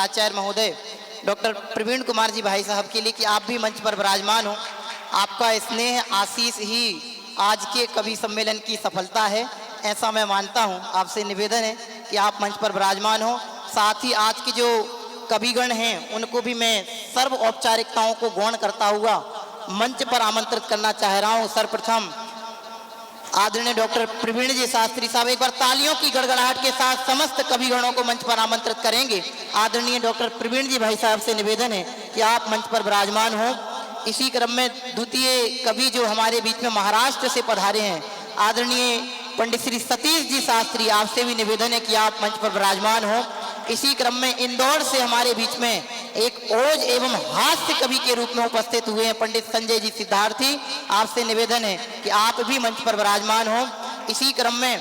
आचार्य महोदय डॉक्टर प्रवीण कुमार जी भाई साहब के लिए कि आप भी मंच पर विराजमान हो। आपका स्नेह आशीष ही आज के कवि सम्मेलन की सफलता है, ऐसा मैं मानता हूं। आपसे निवेदन है कि आप मंच पर विराजमान हो। साथ ही आज के जो कविगण हैं उनको भी मैं सर्व औपचारिकताओं को गौण करता हुआ मंच पर आमंत्रित करना चाह रहा हूं। सर्वप्रथम आदरणीय डॉक्टर प्रवीण जी शास्त्री साहब, एक बार तालियों की गड़गड़ाहट के साथ समस्त कविगणों को मंच पर आमंत्रित करेंगे। आदरणीय डॉक्टर प्रवीण जी भाई साहब से निवेदन है कि आप मंच पर विराजमान हो। इसी क्रम में द्वितीय कवि जो हमारे बीच में महाराष्ट्र से पधारे हैं, आदरणीय पंडित श्री सतीश जी शास्त्री, आपसे भी निवेदन है कि आप मंच पर विराजमान हो। इसी क्रम में इंदौर से हमारे बीच में एक ओज एवं हास्य कवि के रूप में उपस्थित हुए हैं पंडित संजय जी सिद्धार्थी, आपसे निवेदन है कि आप भी मंच पर विराजमान हो। इसी क्रम में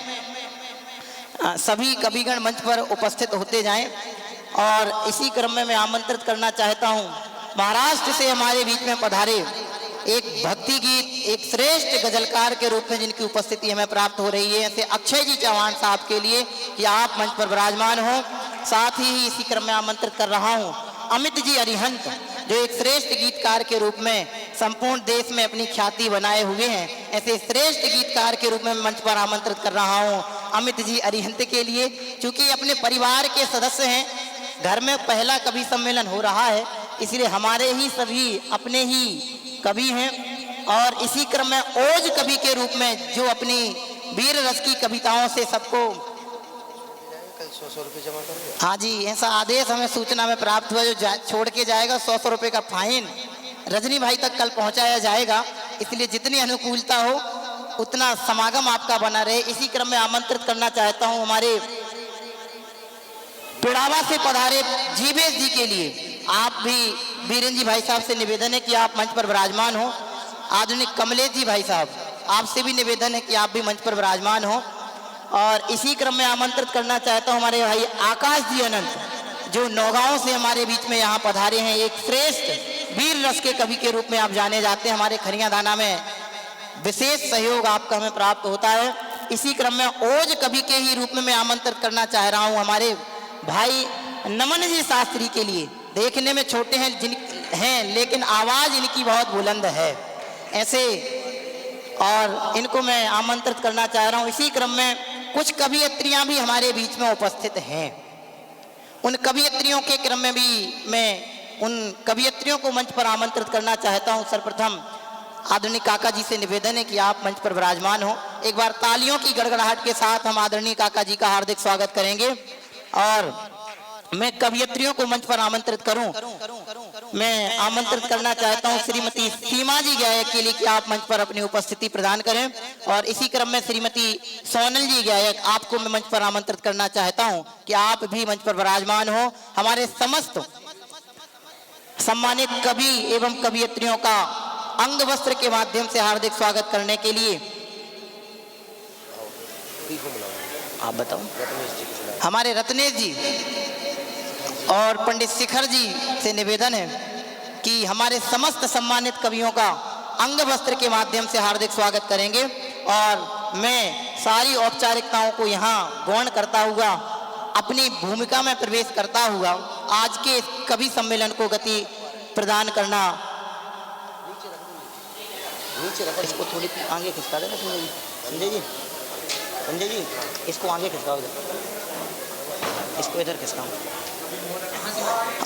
सभी कविगण मंच पर उपस्थित होते जाएं और इसी क्रम में मैं आमंत्रित करना चाहता हूं महाराष्ट्र से हमारे बीच में पधारे एक भक्ति गीत, एक श्रेष्ठ गजलकार के रूप में जिनकी उपस्थिति हमें प्राप्त हो रही है, ऐसे अक्षय जी चौहान साहब के लिए कि आप मंच पर विराजमान हो। साथ ही इसी क्रम में आमंत्रित कर रहा हूं अमित जी अरिहंत, जो एक श्रेष्ठ गीतकार के रूप में संपूर्ण देश में अपनी ख्याति बनाए हुए हैं। ऐसे श्रेष्ठ गीतकार के रूप में मंच पर आमंत्रित कर रहा हूं अमित जी अरिहंत के लिए, क्योंकि अपने परिवार के सदस्य हैं, घर में पहला कवि सम्मेलन हो रहा है, इसलिए हमारे ही सभी अपने ही कवि हैं। और इसी क्रम में ओज कवि के रूप में जो अपनी वीर रस की कविताओं से सबको 100 रुपये जमा करोगे? हाँ जी, ऐसा आदेश हमें सूचना में प्राप्त हुआ, जो छोड़ के जाएगा 100 रुपये का फाइन रजनी भाई तक कल पहुंचाया जाएगा। इसलिए जितनी अनुकूलता हो उतना समागम आपका बना रहे। इसी क्रम में आमंत्रित करना चाहता हूं हमारे पिड़ावा से पधारे जीवेश जी के लिए, आप भी बीरेन जी भाई साहब से निवेदन है कि आप मंच पर विराजमान हो। आधुनिक कमलेश जी भाई साहब, आपसे भी निवेदन है कि आप भी मंच पर विराजमान हो। और इसी क्रम में आमंत्रित करना चाहता हूं हमारे भाई आकाश जी अनंत, जो नौगांव से हमारे बीच में यहाँ पधारे हैं। एक श्रेष्ठ वीर रस के कवि के रूप में आप जाने जाते हैं, हमारे खरिया दाना में विशेष सहयोग आपका हमें प्राप्त होता है। इसी क्रम में ओज कवि के ही रूप में मैं आमंत्रित करना चाह रहा हूं हमारे भाई नमन जी शास्त्री के लिए। देखने में छोटे हैं लेकिन आवाज इनकी बहुत बुलंद है ऐसे, और इनको मैं आमंत्रित करना चाह रहा हूं। इसी क्रम में कुछ कवियत्रियां भी हमारे बीच में उपस्थित हैं, उन कवियत्रियों के क्रम में भी मैं उन कवियत्रियों को मंच पर आमंत्रित करना चाहता हूं। सर्वप्रथम आदरणीय काका जी से निवेदन है कि आप मंच पर विराजमान हो। एक बार तालियों की गड़गड़ाहट के साथ हम आदरणीय काका जी का हार्दिक स्वागत करेंगे। और मैं कवियत्रियों को मंच पर आमंत्रित करूं, मैं आमंत्रित करना चाहता हूं श्रीमती सीमा जी गायक के लिए कि आप मंच पर अपनी उपस्थिति प्रदान करें। और इसी क्रम में श्रीमती सोनल जी गायक, आपको मैं मंच पर आमंत्रित करना चाहता हूं कि आप भी मंच पर विराजमान हो। हमारे समस्त सम्मानित कवि एवं कवियत्रियों का अंग वस्त्र के माध्यम से हार्दिक स्वागत करने के लिए आप बताओ हमारे रत्नेश जी और पंडित शिखर जी से निवेदन है कि हमारे समस्त सम्मानित कवियों का अंग वस्त्र के माध्यम से हार्दिक स्वागत करेंगे। और मैं सारी औपचारिकताओं को यहाँ गौण करता हुआ अपनी भूमिका में प्रवेश करता हुआ आज के कवि सम्मेलन को गति प्रदान करना। इसको थोड़ी आगे खिसका देना संजय जी, संजय जी इसको आगे खिसकाओ, इसको इधर खिसकाओ।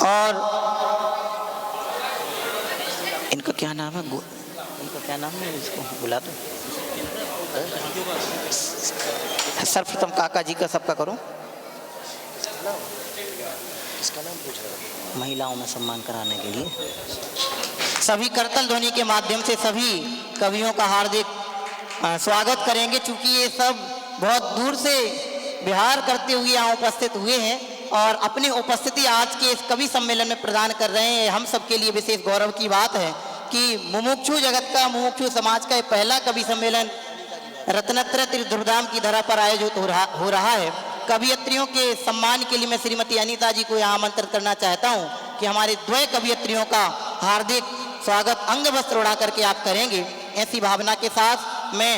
और इनका क्या नाम है, इनका क्या नाम है, इसको बुला दो। सर्वप्रथम काका जी का सबका करो। इसका नाम पूछ रहा, महिलाओं में सम्मान कराने के लिए सभी करतल ध्वनि के माध्यम से सभी कवियों का हार्दिक स्वागत करेंगे। चूंकि ये सब बहुत दूर से विहार करते हुए यहाँ उपस्थित हुए हैं और अपनी उपस्थिति आज के इस कवि सम्मेलन में प्रदान कर रहे हैं। हम सबके लिए विशेष गौरव की बात है कि मुमुक्षु जगत का, मुमुक्षु समाज का पहला कवि सम्मेलन रत्नत्र त्रिधुरधाम की धरा पर आयोजित हो रहा है। कवियत्रियों के सम्मान के लिए मैं श्रीमती अनीता जी को यहाँ आमंत्रित करना चाहता हूँ कि हमारे द्वय कवियत्रियों का हार्दिक स्वागत अंग वस्त्र उड़ा करके आप करेंगे। ऐसी भावना के साथ मैं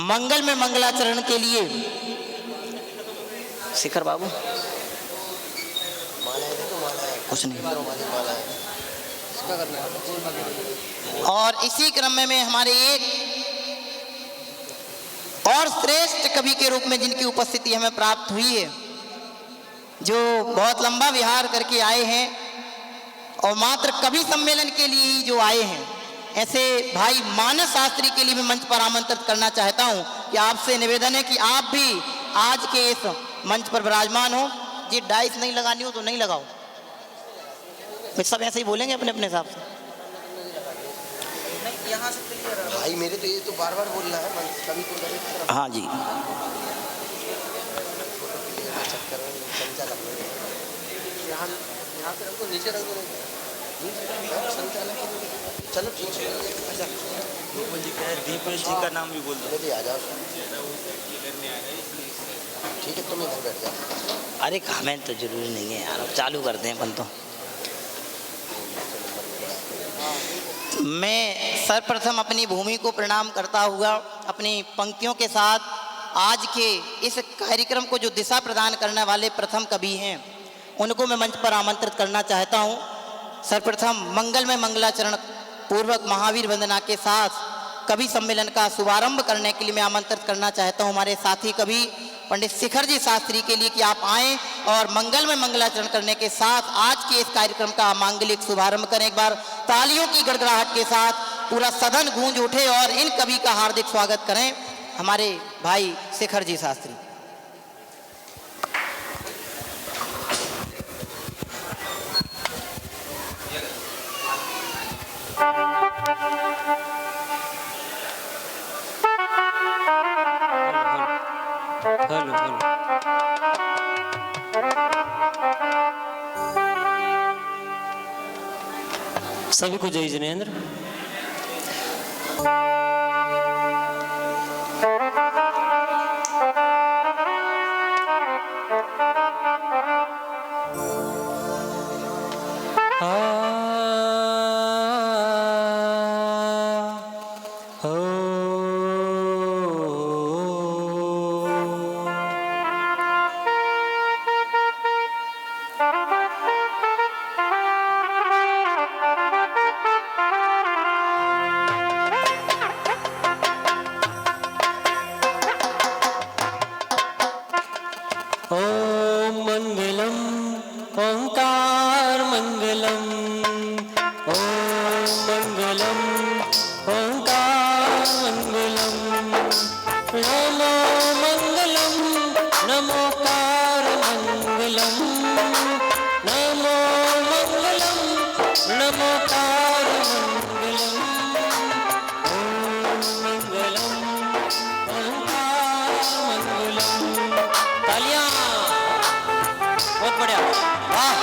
मंगल में मंगलाचरण के लिए शिखर बाबू माला है, देखो माला है, कुछ नहीं। करो माली माला है। इसका करना है। और इसी क्रम में हमारे एक और श्रेष्ठ कवि के रूप में जिनकी उपस्थिति हमें प्राप्त हुई है, जो बहुत लंबा विहार करके आए हैं और मात्र कवि सम्मेलन के लिए ही जो आए हैं, ऐसे भाई मानस शास्त्री के लिए मैं मंच पर आमंत्रित करना चाहता हूं कि आपसे निवेदन है कि आप भी आज के इस मंच पर विराजमान हो। जी डाइस नहीं लगानी हो तो नहीं लगाओ, फिर सब ऐसे ही बोलेंगे अपने अपने हिसाब से। भाई मेरे तो ये तो बार बार बोल रहा है, कभी तो मेरे तरफ हाँ जी, चक्कर में संचालक यहाँ यहाँ पे रखो, नीचे रख दो, संचालक। चलो ठीक है, अच्छा दीपेश जी का नाम भी बोल दो। जल्दी आ जाओ। ठीक है, तुम इधर बैठ जाओ। अरे कमेंट तो जरूरी नहीं है यार, अब चालू करते हैं अपन तो। मैं सर्वप्रथम अपनी भूमि को प्रणाम करता हुआ अपनी पंक्तियों के साथ आज के इस कार्यक्रम को जो दिशा प्रदान करने वाले प्रथम कवि हैं, उनको मैं मंच पर आमंत्रित करना चाहता हूं। सर्वप्रथम मंगलमय मंगलाचरण पूर्वक महावीर वंदना के साथ कवि सम्मेलन का शुभारंभ करने के लिए मैं आमंत्रित करना चाहता हूं हमारे साथी कवि पंडित शिखर जी शास्त्री के लिए कि आप आएँ और मंगलमय मंगलाचरण करने के साथ आज के इस कार्यक्रम का मांगलिक शुभारंभ करें। एक बार तालियों की गड़गड़ाहट के साथ पूरा सदन गूंज उठे और इन कवि का हार्दिक स्वागत करें, हमारे भाई शिखर जी शास्त्री। Hello hello. सभी को जय जिनेंद्र। ओम मंगलम ओंकार मंगलम, ओम मंगलम ओंकार मंगलम, नमो मंगलम नमोकार मंगलम, नमो मंगलम नमोकार मंगलम, ओम मंगलम ओंकार मंगलम। तालियां, बहुत बढ़िया, वाह।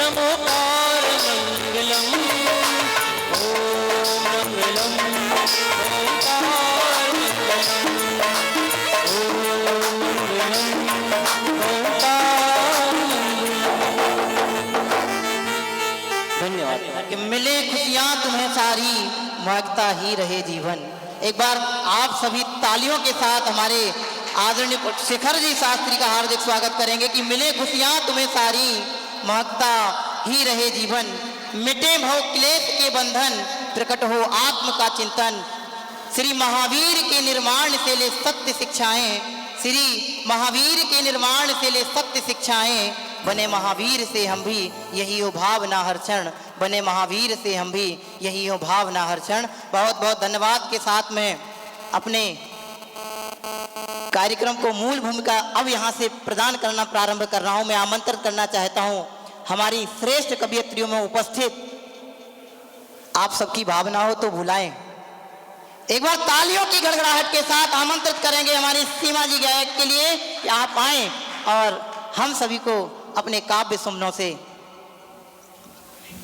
नमोकार मंगलम, ओम मंगलम ओंकार मंगलम, ओम मंगलम ओंकार मंगलम। धन्यवाद। कि मिले खुशियां तुम्हें सारी, महकता ही रहे जीवन। एक बार आप सभी तालियों के साथ हमारे आदरणीय शेखर जी शास्त्री का हार्दिक स्वागत करेंगे कि मिले खुशियां तुम्हें सारी, महकता ही रहे जीवन। मिटे भव क्लेश के बंधन, प्रकट हो आत्म का चिंतन। श्री महावीर के निर्माण से ले सत्य शिक्षाएं, श्री महावीर के निर्माण से ले सत्य शिक्षाएं। बने महावीर से हम भी यही हो भावना हर क्षण, बने महावीर से हम भी यही हो भावना हर क्षण। बहुत बहुत धन्यवाद के साथ में अपने कार्यक्रम को मूल भूमिका अब यहाँ से प्रदान करना प्रारंभ कर रहा हूँ। मैं आमंत्रित करना चाहता हूँ हमारी श्रेष्ठ कवियत्रियों में उपस्थित, आप सबकी भावना हो तो बुलाएं। एक बार तालियों की गड़गड़ाहट के साथ आमंत्रित करेंगे हमारी सीमा जी गायक के लिए कि आप आएं और हम सभी को अपने काव्य सुमनों से।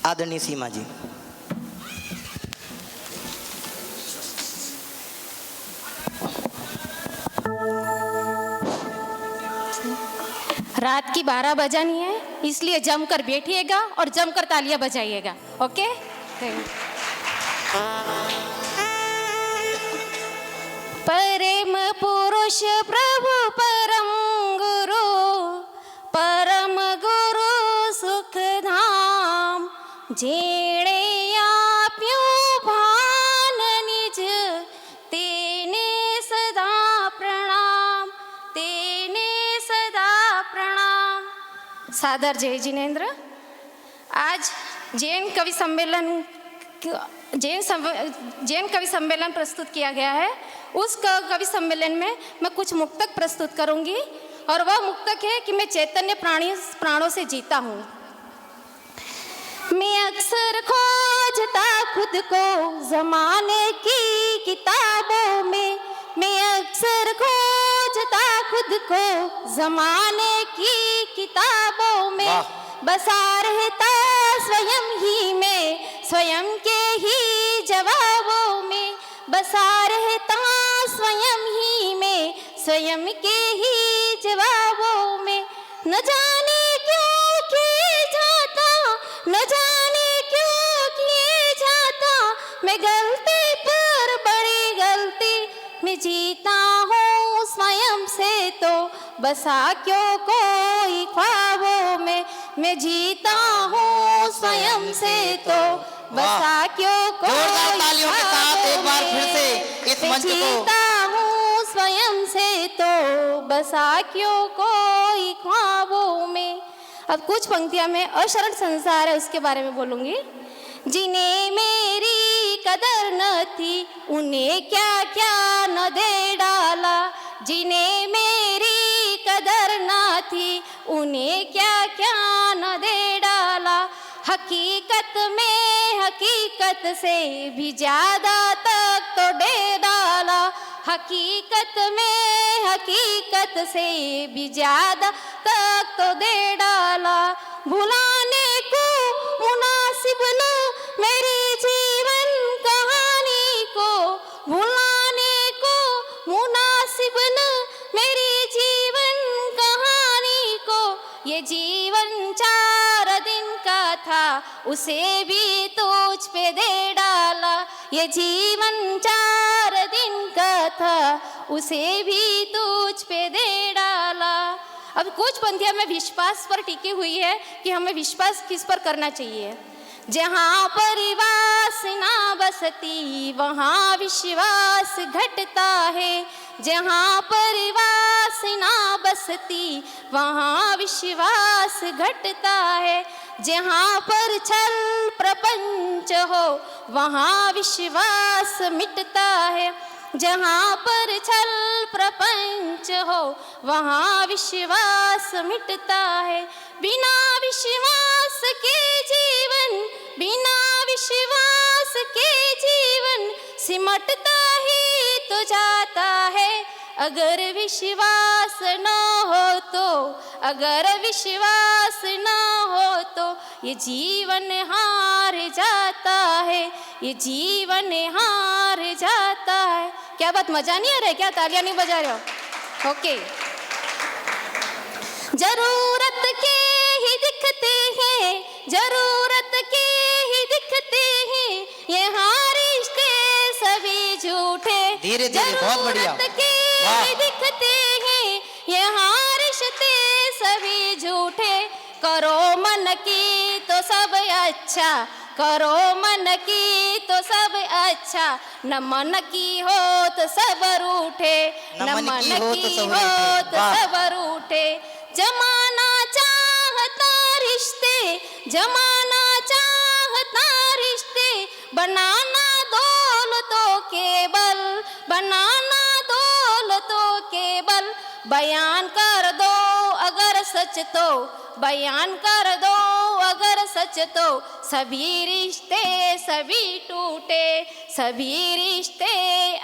आदरणीय सीमा जी। रात की 12 बजानी है, इसलिए जमकर बैठिएगा और जमकर तालियां बजाइएगा। ओके? परम पुरुष प्रभु परम गुरु सुख धाम, जेड़े आप्यो भान निज, तेने सदा प्रणाम, तेने सदा प्रणाम। सादर जय जिनेन्द्र। आज जैन कवि सम्मेलन प्रस्तुत किया गया है। उस कवि सम्मेलन में मैं कुछ मुक्तक प्रस्तुत करूंगी और वह मुक्तक है कि मैं चैतन्य प्राणों से जीता हूँ। मैं अक्सर खोजता खुद को जमाने की किताबों में, मैं अक्सर खोजता खुद को जमाने की किताबों में, बसा रहता स्वयं ही में, स्वयं के ही जवाबों में, बसा रहता स्वयं ही में, स्वयं के ही जवाबों में। न जाने क्यों किए जाता, न जाने क्यों किए जाता, मैं गलती पर बड़ी गलती में जीता हूँ स्वयं से, तो बसा क्यों कोई ख्वाबों में, मैं जीता हूँ स्वयं से, तो बसा क्यों कोई तालियों के साथ एक बार फिर से इस मंच को। जीता हूँ स्वयं से, तो बसा क्यों कोई ख्वाबों में। अब कुछ पंक्तियां में अशरण संसार है उसके बारे में बोलूंगी। जिन्हें मेरी कदर न थी, उन्हें क्या क्या न दे डाला, जिन्हें मेरी कदर न थी, उन्हें क्या क्या न दे डाला। हकीकत में हकीकत से भी ज्यादा तक तो दे डाला, हकीकत में हकीकत से भी ज्यादा तक तो दे डाला। भुलाने को मुनासिब न मेरी जीवन कहानी को, भुलाने को मुनासिब न मेरी जीवन कहानी को। ये जीवन 4 दिन का था, उसे भी तुझ पे दे डाला, ये जीवन 4 दिन का था, उसे भी तुझ पे दे डाला। अब कुछ पंक्तियां में विश्वास पर टिकी हुई है कि हमें विश्वास किस पर करना चाहिए। जहाँ पर वासना बसती वहाँ विश्वास घटता है, जहाँ पर वासना बसती वहाँ विश्वास घटता है। जहाँ पर छल प्रपंच हो वहाँ विश्वास मिटता है, जहाँ पर छल प्रपंच हो वहाँ विश्वास मिटता है। बिना विश्वास के जीवन, बिना विश्वास के जीवन सिमटता ही तो जाता है, अगर विश्वास न हो तो, अगर विश्वास न हो तो ये जीवन हार जाता है, ये जीवन हार जाता है। क्या बात, मजा नहीं आ रहा है क्या? तालियां नहीं बजा रहे हो? ओके। जरूरत के ही दिखते हैं, जरूरत के ही दिखते हैं, यहाँ रिश्ते सभी झूठे। धीरे धीरे, बहुत बढ़िया। जरूरत के ही दिखते हैं, यहाँ रिश्ते सभी झूठे। करो मन की तो सब अच्छा, करो मन की तो सब अच्छा, न मन की हो तो सब रूठे, न मन की हो तो सब रूठे। जमाना चाहता रिश्ते, जमाना चाहता रिश्ते, बनाना दौलतों के बल, बनाना दौलतों के बल। बयान कर दो अगर सच तो, बयान कर दो अगर सच तो, सभी रिश्ते सभी टूटे, सभी रिश्ते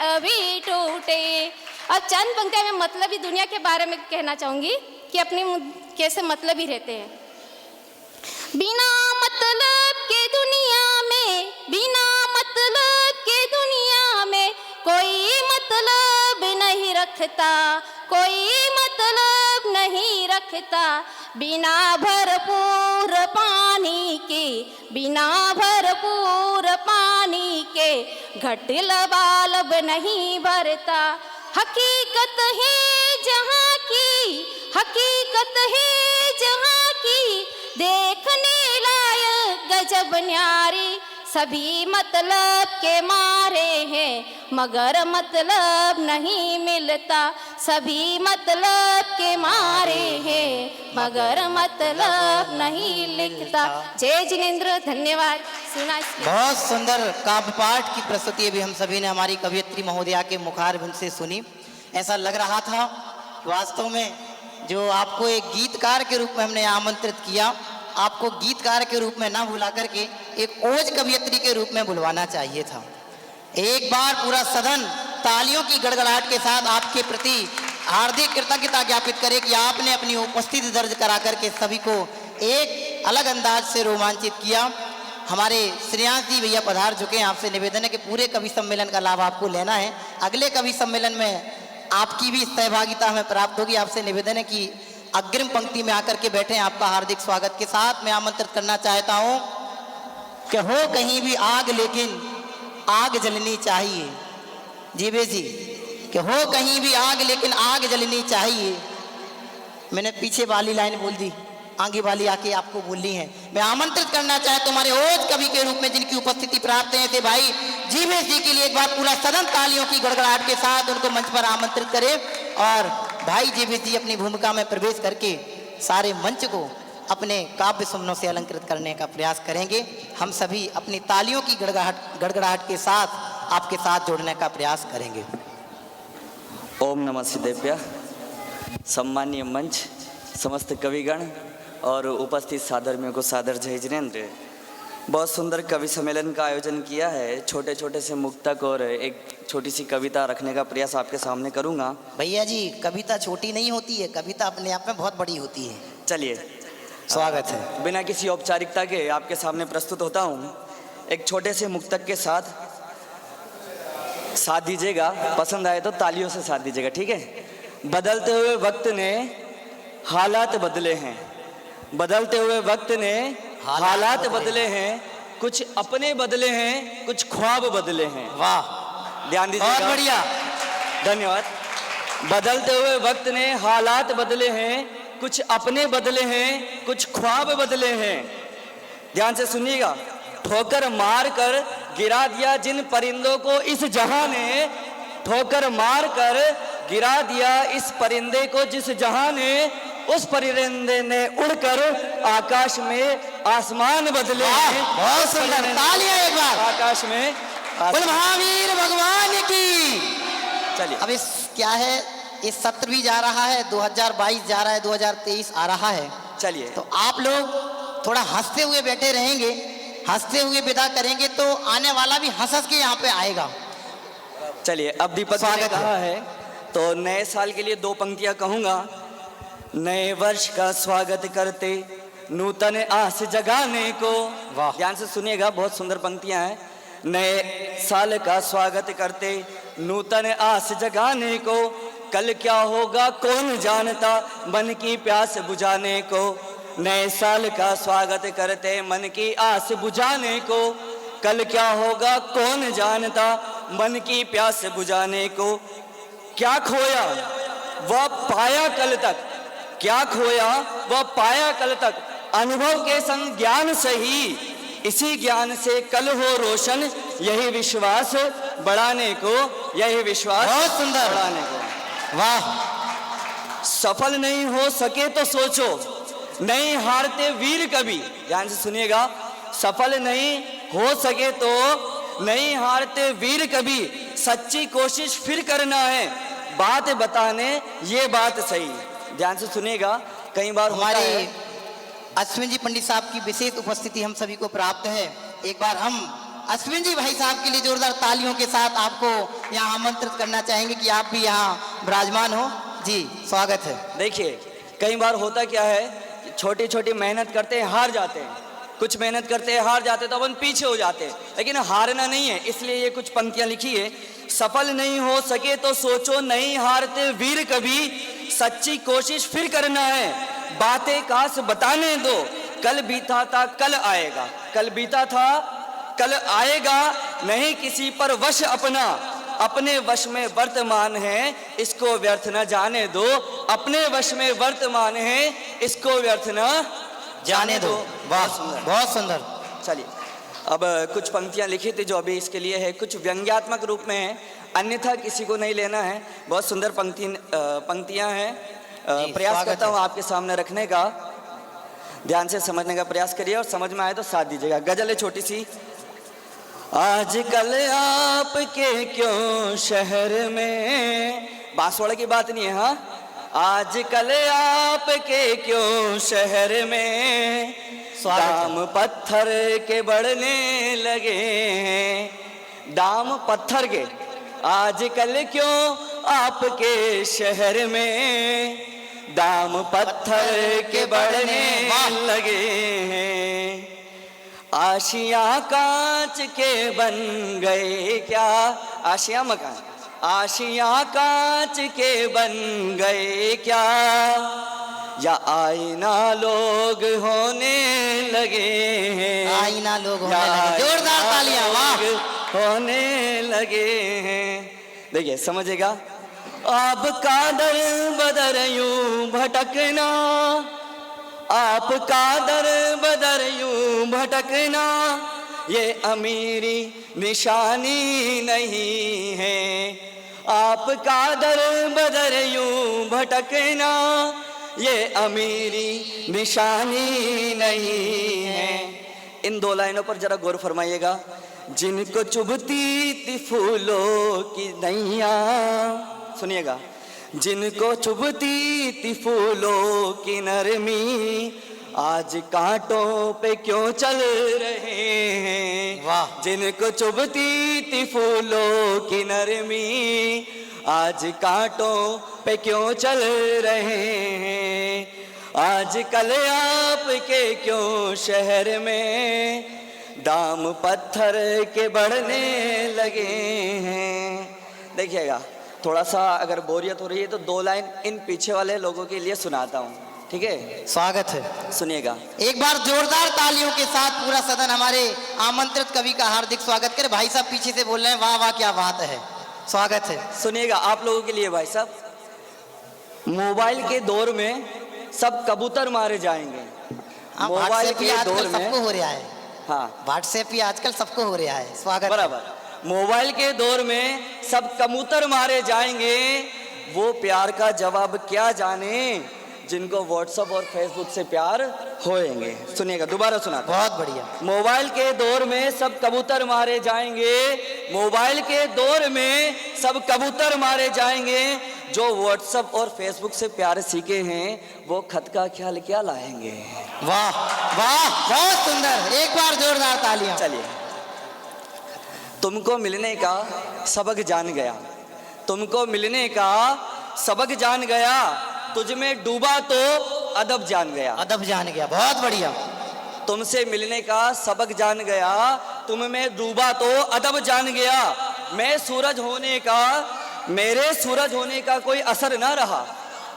अभी टूटे। अब चंद पंक्तियां में मतलबी दुनिया के बारे में कहना चाहूंगी कि अपनी कैसे मतलब ही रहते हैं। बिना मतलब के दुनिया में, बिना मतलब के दुनिया में कोई मतलब नहीं रखता, कोई मतलब नहीं रखता। बिना भरपूर पानी के, बिना भरपूर पानी के घटिल बालब नहीं भरता। हकीकत है जहाँ की, हकीकत है जहाँ की, देखने लायक गजब न्यारी। सभी मतलब के मारे हैं मगर मतलब नहीं मिलता, सभी मतलब के मारे हैं मगर मतलब नहीं लिखता। जय जिनेंद्र, धन्यवाद। सुना बहुत सुंदर काव्य पाठ की प्रस्तुति अभी हम सभी ने हमारी कवियत्री महोदया के मुखारबिंद से सुनी। ऐसा लग रहा था वास्तव में जो आपको एक गीतकार के रूप में हमने आमंत्रित किया, आपको गीतकार के रूप में ना बुला करके एक ओज कवियत्री के रूप में बुलवाना चाहिए था। एक बार पूरा सदन तालियों की गड़गड़ाहट के साथ आपके प्रति हार्दिक कृतज्ञता ज्ञापित करे कि आपने अपनी उपस्थिति दर्ज करा करके सभी को एक अलग अंदाज से रोमांचित किया। हमारे श्रेयांश जी भैया पधार चुके हैं। आपसे निवेदन है कि पूरे कवि सम्मेलन का लाभ आपको लेना है। अगले कवि सम्मेलन में आपकी भी सहभागिता हमें प्राप्त होगी। आपसे निवेदन है कि अग्रिम पंक्ति में आकर के बैठे। आपका हार्दिक स्वागत के साथ मैं आमंत्रित करना चाहता हूं कि हो कहीं भी आग लेकिन आग जलनी चाहिए। जीवे जी कि हो कहीं भी आग लेकिन आग जलनी चाहिए। मैंने पीछे वाली लाइन बोल दी, आगे वाली आके आपको बोलनी है। मैं आमंत्रित करना चाहता हूं हमारे ओज कवि के रूप में जिनकी उपस्थिति प्राप्त है थे भाई जीवेश जी के लिए एक बार पूरा सदन तालियों की गड़गड़ाहट के साथ उनको मंच पर आमंत्रित करे और भाई जीवेश जी अपनी भूमिका में प्रवेश करके सारे मंच को अपने काव्य सुमनों से अलंकृत करने का प्रयास करेंगे। हम सभी अपनी तालियों की गड़गड़ाहट के साथ आपके साथ जोड़ने का प्रयास करेंगे। ओम नमः शिवाय। सम्मानीय मंच, समस्त कविगण और उपस्थित साधर्मियों को सादर जय जिनेंद्र। बहुत सुंदर कवि सम्मेलन का आयोजन किया है। छोटे छोटे से मुक्तक और एक छोटी सी कविता रखने का प्रयास आपके सामने करूंगा। भैया जी कविता छोटी नहीं होती है, कविता अपने आप में बहुत बड़ी होती है। चलिए स्वागत है। बिना किसी औपचारिकता के आपके सामने प्रस्तुत होता हूँ। एक छोटे से मुक्तक के साथ दीजिएगा, पसंद आए तो तालियों से साथ दीजिएगा, ठीक है। बदलते हुए वक्त ने हालात बदले हैं, बदलते हुए वक्त ने हालात बदले हैं, कुछ अपने बदले हैं, कुछ ख्वाब बदले हैं। वाह, ध्यान दीजिएगा, बहुत बढ़िया, धन्यवाद। बदलते हुए वक्त ने हालात बदले हैं, कुछ अपने बदले हैं, कुछ ख्वाब बदले हैं। ध्यान से सुनिएगा। ठोकर मार कर गिरा दिया जिन परिंदों को इस जहां ने, ठोकर मार कर गिरा दिया इस परिंदे को जिस जहां ने, उस परिंदे ने उड़कर आकाश में आसमान बदले हैं। बहुत सुंदर, तालियां एक बार आकाश में बोल महावीर भगवान की। चलिए अब इस क्या है, इस सत्र भी जा रहा है, 2022 जा रहा है, 2023 आ रहा है। चलिए तो आप लोग थोड़ा हंसते हुए बैठे रहेंगे, हंसते हुए विदा करेंगे तो आने वाला भी हंस हंस के यहाँ पे आएगा। चलिए अब दीपक जी ने कहा है तो नए साल के लिए 2 पंक्तियां कहूँगा। नए वर्ष का स्वागत करते नूतन आस जगाने को। वाह। ध्यान से सुनिएगा, बहुत सुंदर पंक्तियां हैं। नए साल का स्वागत करते नूतन आस जगाने को, कल क्या होगा कौन जानता, मन की प्यास बुझाने को। नए साल का स्वागत करते मन की आस बुझाने को, कल क्या होगा कौन जानता, मन की प्यास बुझाने को। क्या खोया वह पाया कल तक, क्या खोया वह पाया कल तक, अनुभव के संग ज्ञान सही, इसी ज्ञान से कल हो रोशन, यही विश्वास बढ़ाने को, यही विश्वास बहुत सुंदर। बढ़ाने को। वाह। सफल नहीं हो सके तो सोचो, नहीं हारते वीर कभी। ध्यान से सुनिएगा, सफल नहीं हो सके तो नहीं हारते वीर कभी, सच्ची कोशिश फिर करना है, बात बताने ये बात सही। ध्यान से सुनिएगा, कई बार होता हमारे है। अश्विन जी पंडित साहब की विशेष उपस्थिति हम सभी को प्राप्त है। एक बार हम अश्विन जी भाई साहब के लिए जोरदार तालियों के साथ आपको यहाँ आमंत्रित करना चाहेंगे कि आप भी यहाँ विराजमान हो। जी स्वागत है। देखिए, कई बार होता क्या है, छोटी छोटी मेहनत करते हैं हार जाते हैं, कुछ मेहनत करते हैं हार जाते हैं तो अपन पीछे हो जाते हैं, लेकिन हारना नहीं है। इसलिए ये कुछ पंक्तियां लिखी है। सफल नहीं हो सके तो सोचो, नहीं हारते वीर कभी, सच्ची कोशिश फिर करना है, बातें काश बताने दो, कल बीता था कल आएगा, कल बीता था कल आएगा, नहीं किसी पर वश अपना, अपने वश में वर्तमान है, इसको व्यर्थ न जाने दो, अपने वश में वर्तमान है, इसको व्यर्थ न जाने दो। वाह, बहुत सुंदर। बहुत सुंदर। चलिए, अब कुछ पंक्तियां लिखी थी जो अभी इसके लिए है, कुछ व्यंग्यात्मक रूप में है, अन्यथा किसी को नहीं लेना है। बहुत सुंदर पंक्तियां हैं। प्रयास स्वागत करता है। हूँ आपके सामने रखने का, ध्यान से समझने का प्रयास करिए और समझ में आए तो साथ दीजिएगा। गजल है छोटी सी। आजकल आपके क्यों शहर में, बांसवाड़ा की बात नहीं है, हाँ। आजकल आपके क्यों शहर में, दाम पत्थर के बढ़ने लगे हैं, दाम पत्थर के आजकल क्यों आपके शहर में, दाम पत्थर के बढ़ने लगे हैं। आशिया कांच के बन गए क्या, आशिया मकान, आशिया कांच के बन गए क्या, या आईना लोग होने लगे हैं, आईना लोग होने या लगे। जोरदार तालियां। वाह। लोग होने लगे हैं। देखिए समझेगा, आपका दर बदर यूं भटकना, आपका दर बदर यूं भटकना, ये अमीरी निशानी नहीं है, आपका दर बदर यूं भटकना, ये अमीरी निशानी नहीं है। इन 2 लाइनों पर जरा गौर फरमाइएगा। जिनको चुभती थी फूलों की नैया, सुनिएगा, जिनको चुभती थी फूलों की नरमी, आज कांटों पे क्यों चल रहे हैं। वाह। जिनको चुभती थी फूलों की नरमी, आज कांटों पे क्यों चल रहे हैं। आजकल आपके क्यों शहर में, दाम पत्थर के बढ़ने लगे हैं। देखिएगा, थोड़ा सा अगर बोरियत हो रही है तो 2 लाइन इन पीछे वाले लोगों के लिए सुनाता हूँ, ठीक है। स्वागत है। सुनिएगा। एक बार जोरदार तालियों के साथ पूरा सदन हमारे आमंत्रित कवि का हार्दिक स्वागत करे। भाई साहब पीछे से बोल रहे हैं, वाह वाह क्या बात है। स्वागत है। सुनिएगा आप लोगों के लिए भाई साहब, मोबाइल के दौर में सब कबूतर मारे जाएंगे। मोबाइल व्हाट्सएप के ही आजकल दौर में, सबको हो रहा है। हाँ व्हाट्सएप ही आजकल सबको हो रहा है। स्वागत है। बराबर। मोबाइल के दौर में सब कबूतर मारे जाएंगे, वो प्यार का जवाब क्या जाने, जिनको व्हाट्सएप और फेसबुक से प्यार होएंगे। सुनिएगा, दोबारा सुना। बहुत बढ़िया। मोबाइल के दौर में सब कबूतर मारे जाएंगे, मोबाइल के दौर में सब कबूतर मारे जाएंगे, जो व्हाट्सएप और फेसबुक से प्यार सीखे हैं वो खत का ख्याल क्या लाएंगे। वाह वाह बहुत सुंदर। एक बार जोरदार तालियां। चलिए, तुमको मिलने का सबक जान गया, तुमको मिलने का सबक जान गया, तुझ में डूबा तो अदब जान गया। अदब जान गया, बहुत बढ़िया। तुमसे मिलने का सबक जान गया, तुम में डूबा तो अदब जान गया। मैं सूरज होने का, मेरे सूरज होने का कोई असर ना रहा,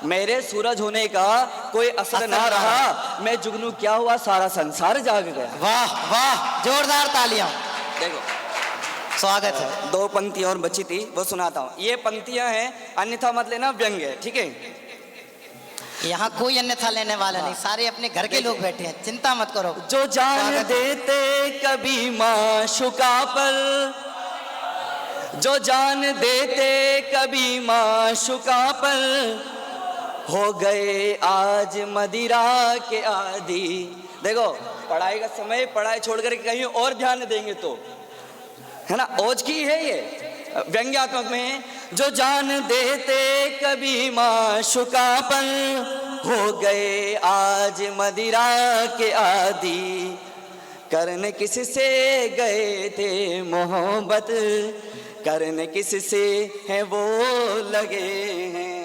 मेरे सूरज होने का कोई असर ना रहा। मैं जुगनू क्या हुआ, सारा संसार जाग गया। वाह वाह, जोरदार तालियां। देखो स्वागत है। 2 पंक्तियां और बची थी, वो सुनाता हूँ। ये पंक्तियां हैं, अन्यथा मत लेना, व्यंग है, ठीक है। यहाँ कोई अन्यथा लेने वाला नहीं, सारे अपने घर के लोग बैठे हैं, चिंता मत करो। जो जान देते कभी माशुका पर, जो जान देते कभी माशुका पर, हो गए आज मदिरा के आदी। देखो पढ़ाई का समय, पढ़ाई छोड़ कर कहीं और ध्यान देंगे तो, है ना, ओज की है ये व्यंग्यात्मक में। जो जान देते कभी माशुका पर, हो गए आज मदिरा के आदी। करने किससे गए थे मोहब्बत, करने किससे है वो लगे हैं।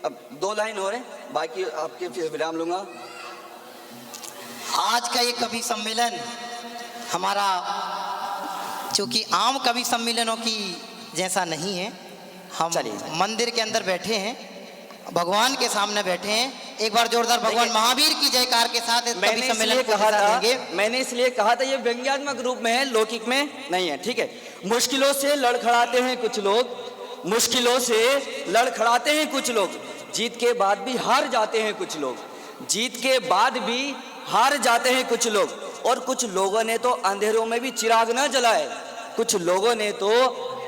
अब 2 लाइन और है, बाकी आपके फिर विराम लूंगा। आज का ये कवि सम्मेलन हमारा चूंकि आम कवि सम्मेलनों की जैसा नहीं है, हम चलिए। मंदिर के अंदर बैठे हैं, भगवान के सामने बैठे हैं। एक बार जोरदार भगवान महावीर की जयकार के साथ इस कवि सम्मेलन को सजा देंगे। मैंने इसलिए कहा था ये व्यंग्यात्मक रूप में है, लौकिक में नहीं है, ठीक है। मुश्किलों से लड़खड़ाते हैं कुछ लोग, मुश्किलों से लड़खड़ाते हैं कुछ लोग, जीत के बाद भी हार जाते हैं कुछ लोग, जीत के बाद भी हार जाते हैं कुछ लोग। और कुछ लोगों ने तो अंधेरों में भी चिराग न जलाए, कुछ लोगों ने तो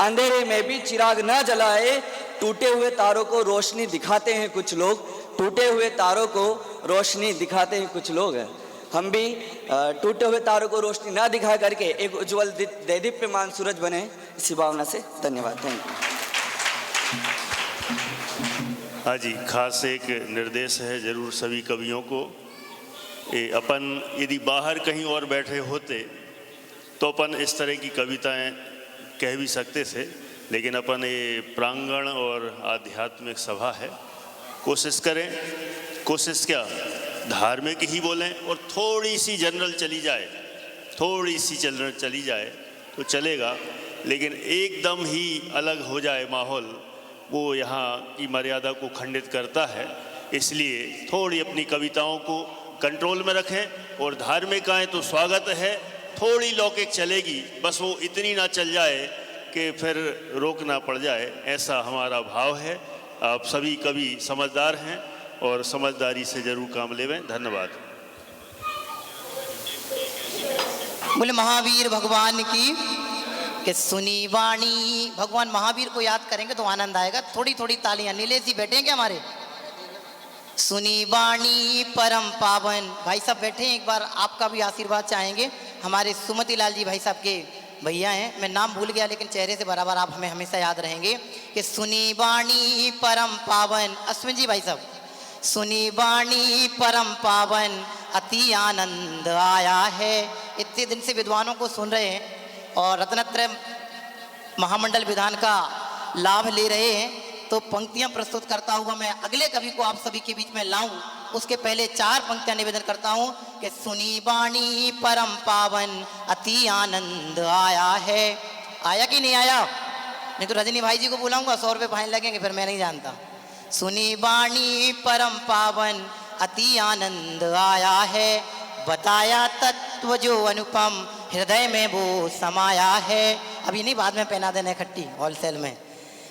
अंधेरे में भी चिराग न जलाए। टूटे हुए तारों को रोशनी दिखाते हैं कुछ लोग, टूटे हुए तारों को रोशनी दिखाते हैं कुछ लोग। हम भी टूटे हुए तारों को रोशनी ना दिखा करके एक उज्जवल देदीप्यमान सूरज बने, इसी भावना से धन्यवाद। Thank you. हाँ जी, खास एक निर्देश है जरूर सभी कवियों को। अपन यदि बाहर कहीं और बैठे होते तो अपन इस तरह की कविताएं कह भी सकते थे, लेकिन अपन ये प्रांगण और आध्यात्मिक सभा है, कोशिश करें, कोशिश क्या धार्मिक ही बोलें और थोड़ी सी जनरल चली जाए, थोड़ी सी जनरल चली जाए तो चलेगा, लेकिन एकदम ही अलग हो जाए माहौल, वो यहाँ की मर्यादा को खंडित करता है। इसलिए थोड़ी अपनी कविताओं को कंट्रोल में रखें और धार्मिक आए तो स्वागत है, थोड़ी लौकिक चलेगी, बस वो इतनी ना चल जाए कि फिर रोकना पड़ जाए, ऐसा हमारा भाव है। आप सभी कवि समझदार हैं और समझदारी से जरूर काम लेवें। धन्यवाद। बोले महावीर भगवान की कि सुनी वाणी। भगवान महावीर को याद करेंगे तो आनंद आएगा। थोड़ी थोड़ी तालियां। नीलेश जी बैठे हैं क्या हमारे? सुनी वाणी परम पावन। भाई साहब बैठे हैं, एक बार आपका भी आशीर्वाद चाहेंगे। हमारे सुमति लाल जी भाई साहब के भैया हैं, मैं नाम भूल गया लेकिन चेहरे से बराबर आप हमें हमेशा याद रहेंगे कि सुनी वाणी परम पावन। अश्विन जी भाई साहब, सुनी वाणी परम पावन अति आनंद आया है। इतने दिन से विद्वानों को सुन रहे हैं और रत्नत्रय महामंडल विधान का लाभ ले रहे हैं, तो पंक्तियां प्रस्तुत करता हुआ मैं अगले कवि को आप सभी के बीच में लाऊं, उसके पहले 4 पंक्तियां निवेदन करता हूं कि सुनी वाणी परम पावन अति आनंद आया है। आया कि नहीं आया? नहीं तो रजनी भाई जी को बुलाऊंगा, 100 रुपये फाइन लगेंगे, फिर मैं नहीं जानता। सुनी वाणी परम पावन अति आनंद आया है, बताया तत्व जो अनुपम हृदय में वो समाया है। अभी नहीं, बाद में पहना देना इकट्ठी होलसेल में।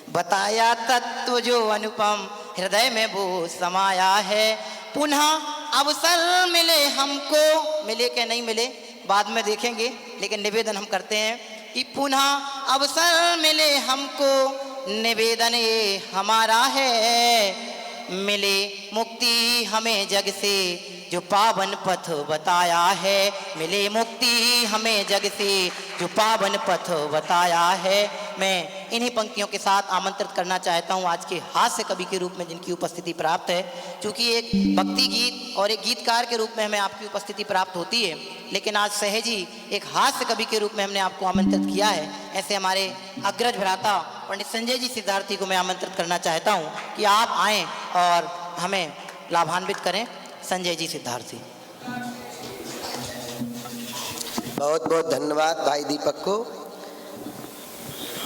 बताया तत्व जो अनुपम हृदय में वो समाया है, पुनः अवसर मिले हमको, मिले के नहीं मिले बाद में देखेंगे, लेकिन निवेदन हम करते हैं कि पुनः अवसर मिले हमको, निवेदन ये हमारा है। मिले मुक्ति हमें जग से जो पावन पथ बताया है, मिले मुक्ति हमें जग से जो पावन पथ बताया है। मैं इन्हीं पंक्तियों के साथ आमंत्रित करना चाहता हूं आज के हास्य कवि के रूप में जिनकी उपस्थिति प्राप्त है। क्योंकि एक भक्ति गीत और एक गीतकार के रूप में हमें आपकी उपस्थिति प्राप्त होती है, लेकिन आज सहज ही एक हास्य कवि के रूप में हमने आपको आमंत्रित किया है। ऐसे हमारे अग्रज भ्राता पंडित संजय जी सिद्धार्थी को मैं आमंत्रित करना चाहता हूँ कि आप आएँ और हमें लाभान्वित करें। संजय जी सिद्धार्थी। बहुत बहुत धन्यवाद भाई दीपक को।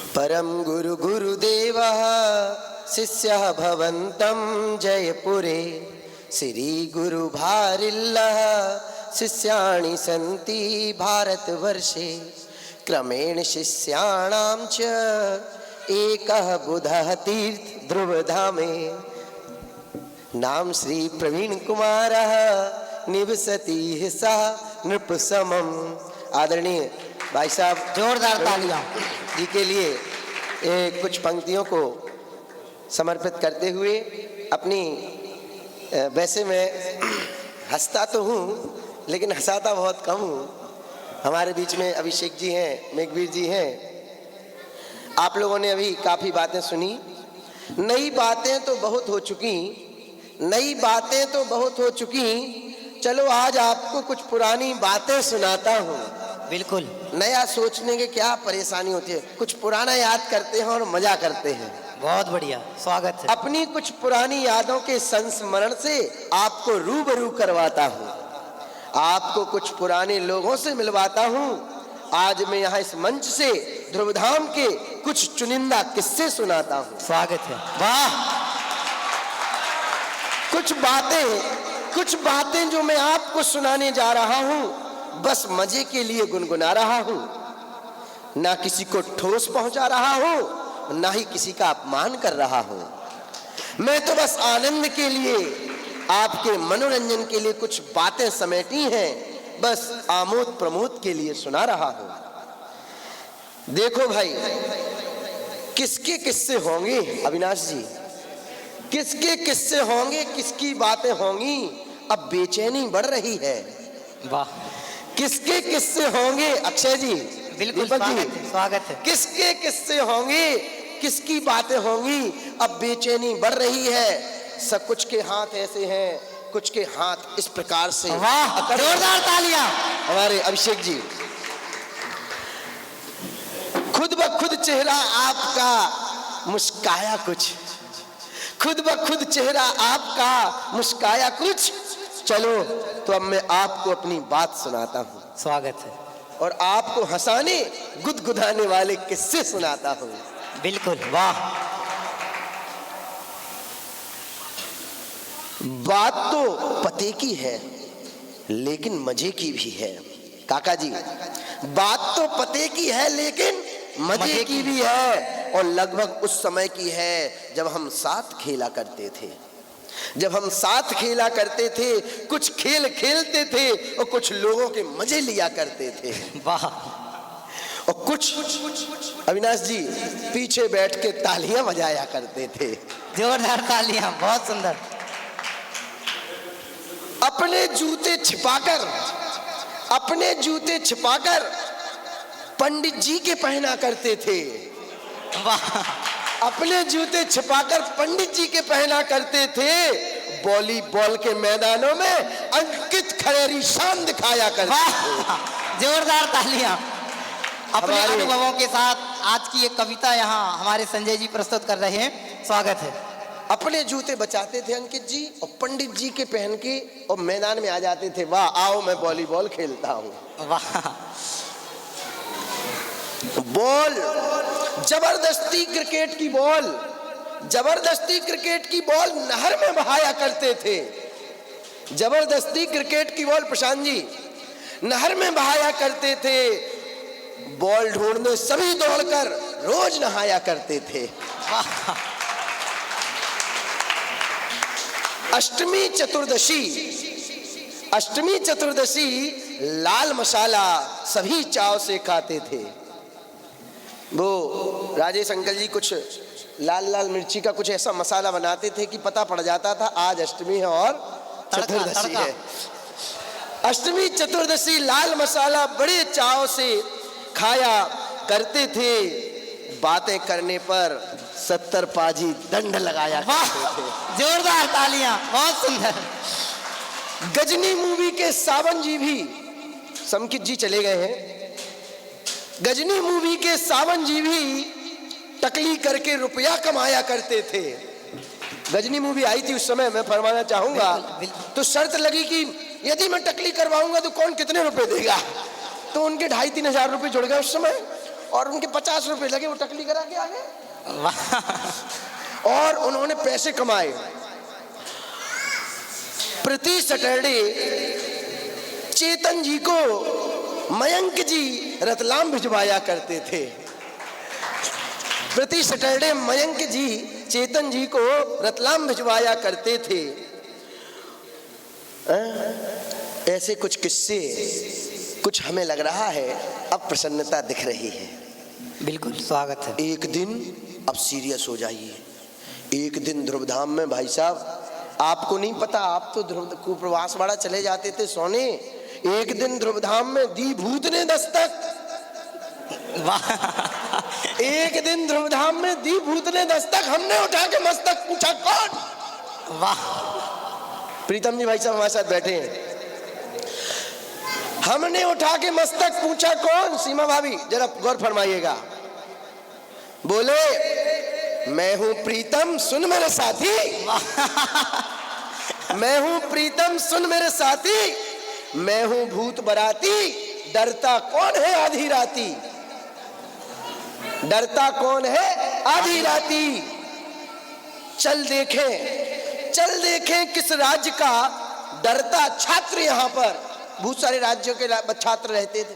परम गुरु गुरुदेव शिष्य भवन्तं जयपुरे श्री गुरु भारिल्लः शिष्याणि सन्ति भारतवर्षे क्रमेण शिष्याणां च एकः बुधः तीर्थ ध्रुवधामे नाम श्री प्रवीण कुमारः निवसति सः नृपसमम्। आदरणीय भाई साहब जोरदार तालियां जी के लिए कुछ पंक्तियों को समर्पित करते हुए अपनी वैसे मैं हंसता तो हूँ लेकिन हंसाता बहुत कम हूँ। हमारे बीच में अभिषेक जी हैं, मेघवीर जी हैं। आप लोगों ने अभी काफ़ी बातें सुनी। नई बातें तो बहुत हो चुकी, नई बातें तो बहुत हो चुकी। चलो आज आपको कुछ पुरानी बातें सुनाता हूँ। बिल्कुल। नया सोचने के क्या परेशानी होती है, कुछ पुराना याद करते हैं और मजा करते हैं। बहुत बढ़िया, स्वागत है। अपनी कुछ पुरानी यादों के संस्मरण से आपको रूबरू करवाता हूँ, आपको कुछ पुराने लोगों से मिलवाता हूँ। आज मैं यहाँ इस मंच से ध्रुवधाम के कुछ चुनिंदा किस्से सुनाता हूँ। स्वागत है। वाह। कुछ बातें जो मैं आपको सुनाने जा रहा हूँ बस मजे के लिए गुनगुना रहा हूँ। ना किसी को ठोस पहुंचा रहा हूँ, ना ही किसी का अपमान कर रहा हूँ। मैं तो बस आनंद के लिए, आपके मनोरंजन के लिए कुछ बातें समेटी हैं, बस आमोद प्रमोद के लिए सुना रहा हूँ। देखो भाई, किसके किस्से होंगे अविनाश जी, किसके किस्से होंगे, किसकी बातें होंगी। अब बेचैनी बढ़ रही है। वाह। किसके किस्से होंगे अक्षय जी? बिल्कुल स्वागत है। किसके किस्से होंगे, किसकी बातें होंगी। अब बेचैनी बढ़ रही है। सब कुछ के हाथ ऐसे हैं, कुछ के हाथ इस प्रकार से। वाह, जोरदार तालियां। हमारे अभिषेक जी, खुद ब खुद चेहरा आपका मुस्काया कुछ, खुद ब खुद चेहरा आपका मुस्काया कुछ। चलो तो अब मैं आपको अपनी बात सुनाता हूँ। स्वागत है। और आपको हंसाने गुदगुदाने वाले किस्से सुनाता हूँ। बिल्कुल। वाह। बात तो पते की है लेकिन मजे की भी है। काका जी, बात तो पते की है लेकिन मजे की भी है। और लगभग उस समय की है जब हम साथ खेला करते थे, जब हम साथ खेला करते थे, कुछ खेल खेलते थे और कुछ लोगों के मजे लिया करते थे। वाह। और कुछ अविनाश जी पीछे बैठ के तालियां बजाया करते थे। जोरदार तालियां, बहुत सुंदर। अपने जूते छिपाकर पंडित जी के पहना करते थे। वाह। अपने जूते छिपाकर पंडित जी के पहना करते थे। वॉलीबॉल के मैदानों में अंकित खैरी शान दिखाया करते थे। जोरदार तालियां। अपने हमारे अनुभवों के साथ आज की एक कविता यहाँ हमारे संजय जी प्रस्तुत कर रहे हैं। स्वागत है। अपने जूते बचाते थे अंकित जी और पंडित जी के पहन के और मैदान में आ जाते थे। वाह, आओ मैं वॉलीबॉल खेलता हूँ। वाह। बॉल, जबरदस्ती क्रिकेट की बॉल, जबरदस्ती क्रिकेट की बॉल नहर में बहाया करते थे। जबरदस्ती क्रिकेट की बॉल प्रशांत जी नहर में बहाया करते थे। बॉल ढूंढने सभी दौड़कर रोज नहाया करते थे। अष्टमी चतुर्दशी लाल मसाला सभी चाव से खाते थे। वो राजेश अंकल जी कुछ लाल लाल मिर्ची का कुछ ऐसा मसाला बनाते थे कि पता पड़ जाता था आज अष्टमी है और चतुर्दशी है। अष्टमी चतुर्दशी लाल मसाला बड़े चाव से खाया करते थे। बातें करने पर 70 पाजी दंड लगाया वाह, करते थे। जोरदार तालियां, बहुत सुंदर। गजनी मूवी के सावन जी भी, समकित जी चले गए हैं, गजनी मूवी के सावन जी भी टकली करके रुपया कमाया करते थे। गजनी मूवी आई थी उस समय, मैं फरमाना चाहूंगा, तो शर्त लगी कि यदि मैं टकली करवाऊंगा तो कौन कितने रुपए देगा। तो उनके 2,500-3 हजार रुपए जुड़ गए उस समय, और उनके 50 रुपए लगे वो टकली करा के आगे, और उन्होंने पैसे कमाए। प्रति सैटरडे चेतन जी को मयंक जी रतलाम भिजवाया करते थे। प्रति सैटरडे मयंक जी चेतन जी को रतलाम भिजवाया करते थे। ऐसे कुछ किस्से, कुछ हमें लग रहा है अब प्रसन्नता दिख रही है। बिल्कुल स्वागत है। एक दिन अब सीरियस हो जाइए। एक दिन ध्रुवधाम में भाई साहब, आपको नहीं पता, आप तो ध्रुव कुप्रवासवाड़ा चले जाते थे सोने। एक दिन ध्रुवधाम में दी भूत ने दस्तक। एक दिन ध्रुवधाम में दी भूत ने दस्तक, हमने उठा के मस्तक, पूछा कौन? वाह, प्रीतम जी भाई साहब हमारे साथ बैठे हैं। हमने उठा के मस्तक, पूछा कौन? सीमा भाभी जरा गौर फरमाइएगा। बोले, मैं हूं प्रीतम, सुन मेरे साथी। मैं हूं प्रीतम, सुन मेरे साथी, मैं हूं भूत बराती, डरता कौन है आधी राती? डरता कौन है आधी राती? चल देखें किस राज्य का डरता छात्र यहाँ पर। बहुत सारे राज्यों के छात्र रहते थे।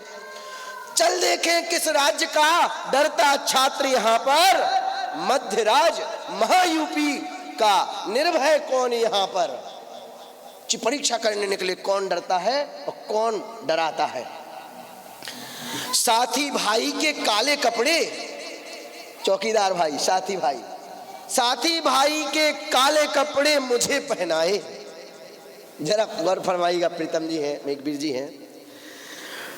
चल देखें किस राज्य का डरता छात्र यहाँ पर। मध्य राज महायूपी का निर्भय कौन यहाँ पर। परीक्षा करने निकले, कौन डरता है और कौन डराता है। साथी भाई के काले कपड़े, चौकीदार भाई, साथी भाई के काले कपड़े मुझे पहनाए। जरा गौर फरमाइएगा, प्रीतम जी हैं, मेघवीर जी हैं।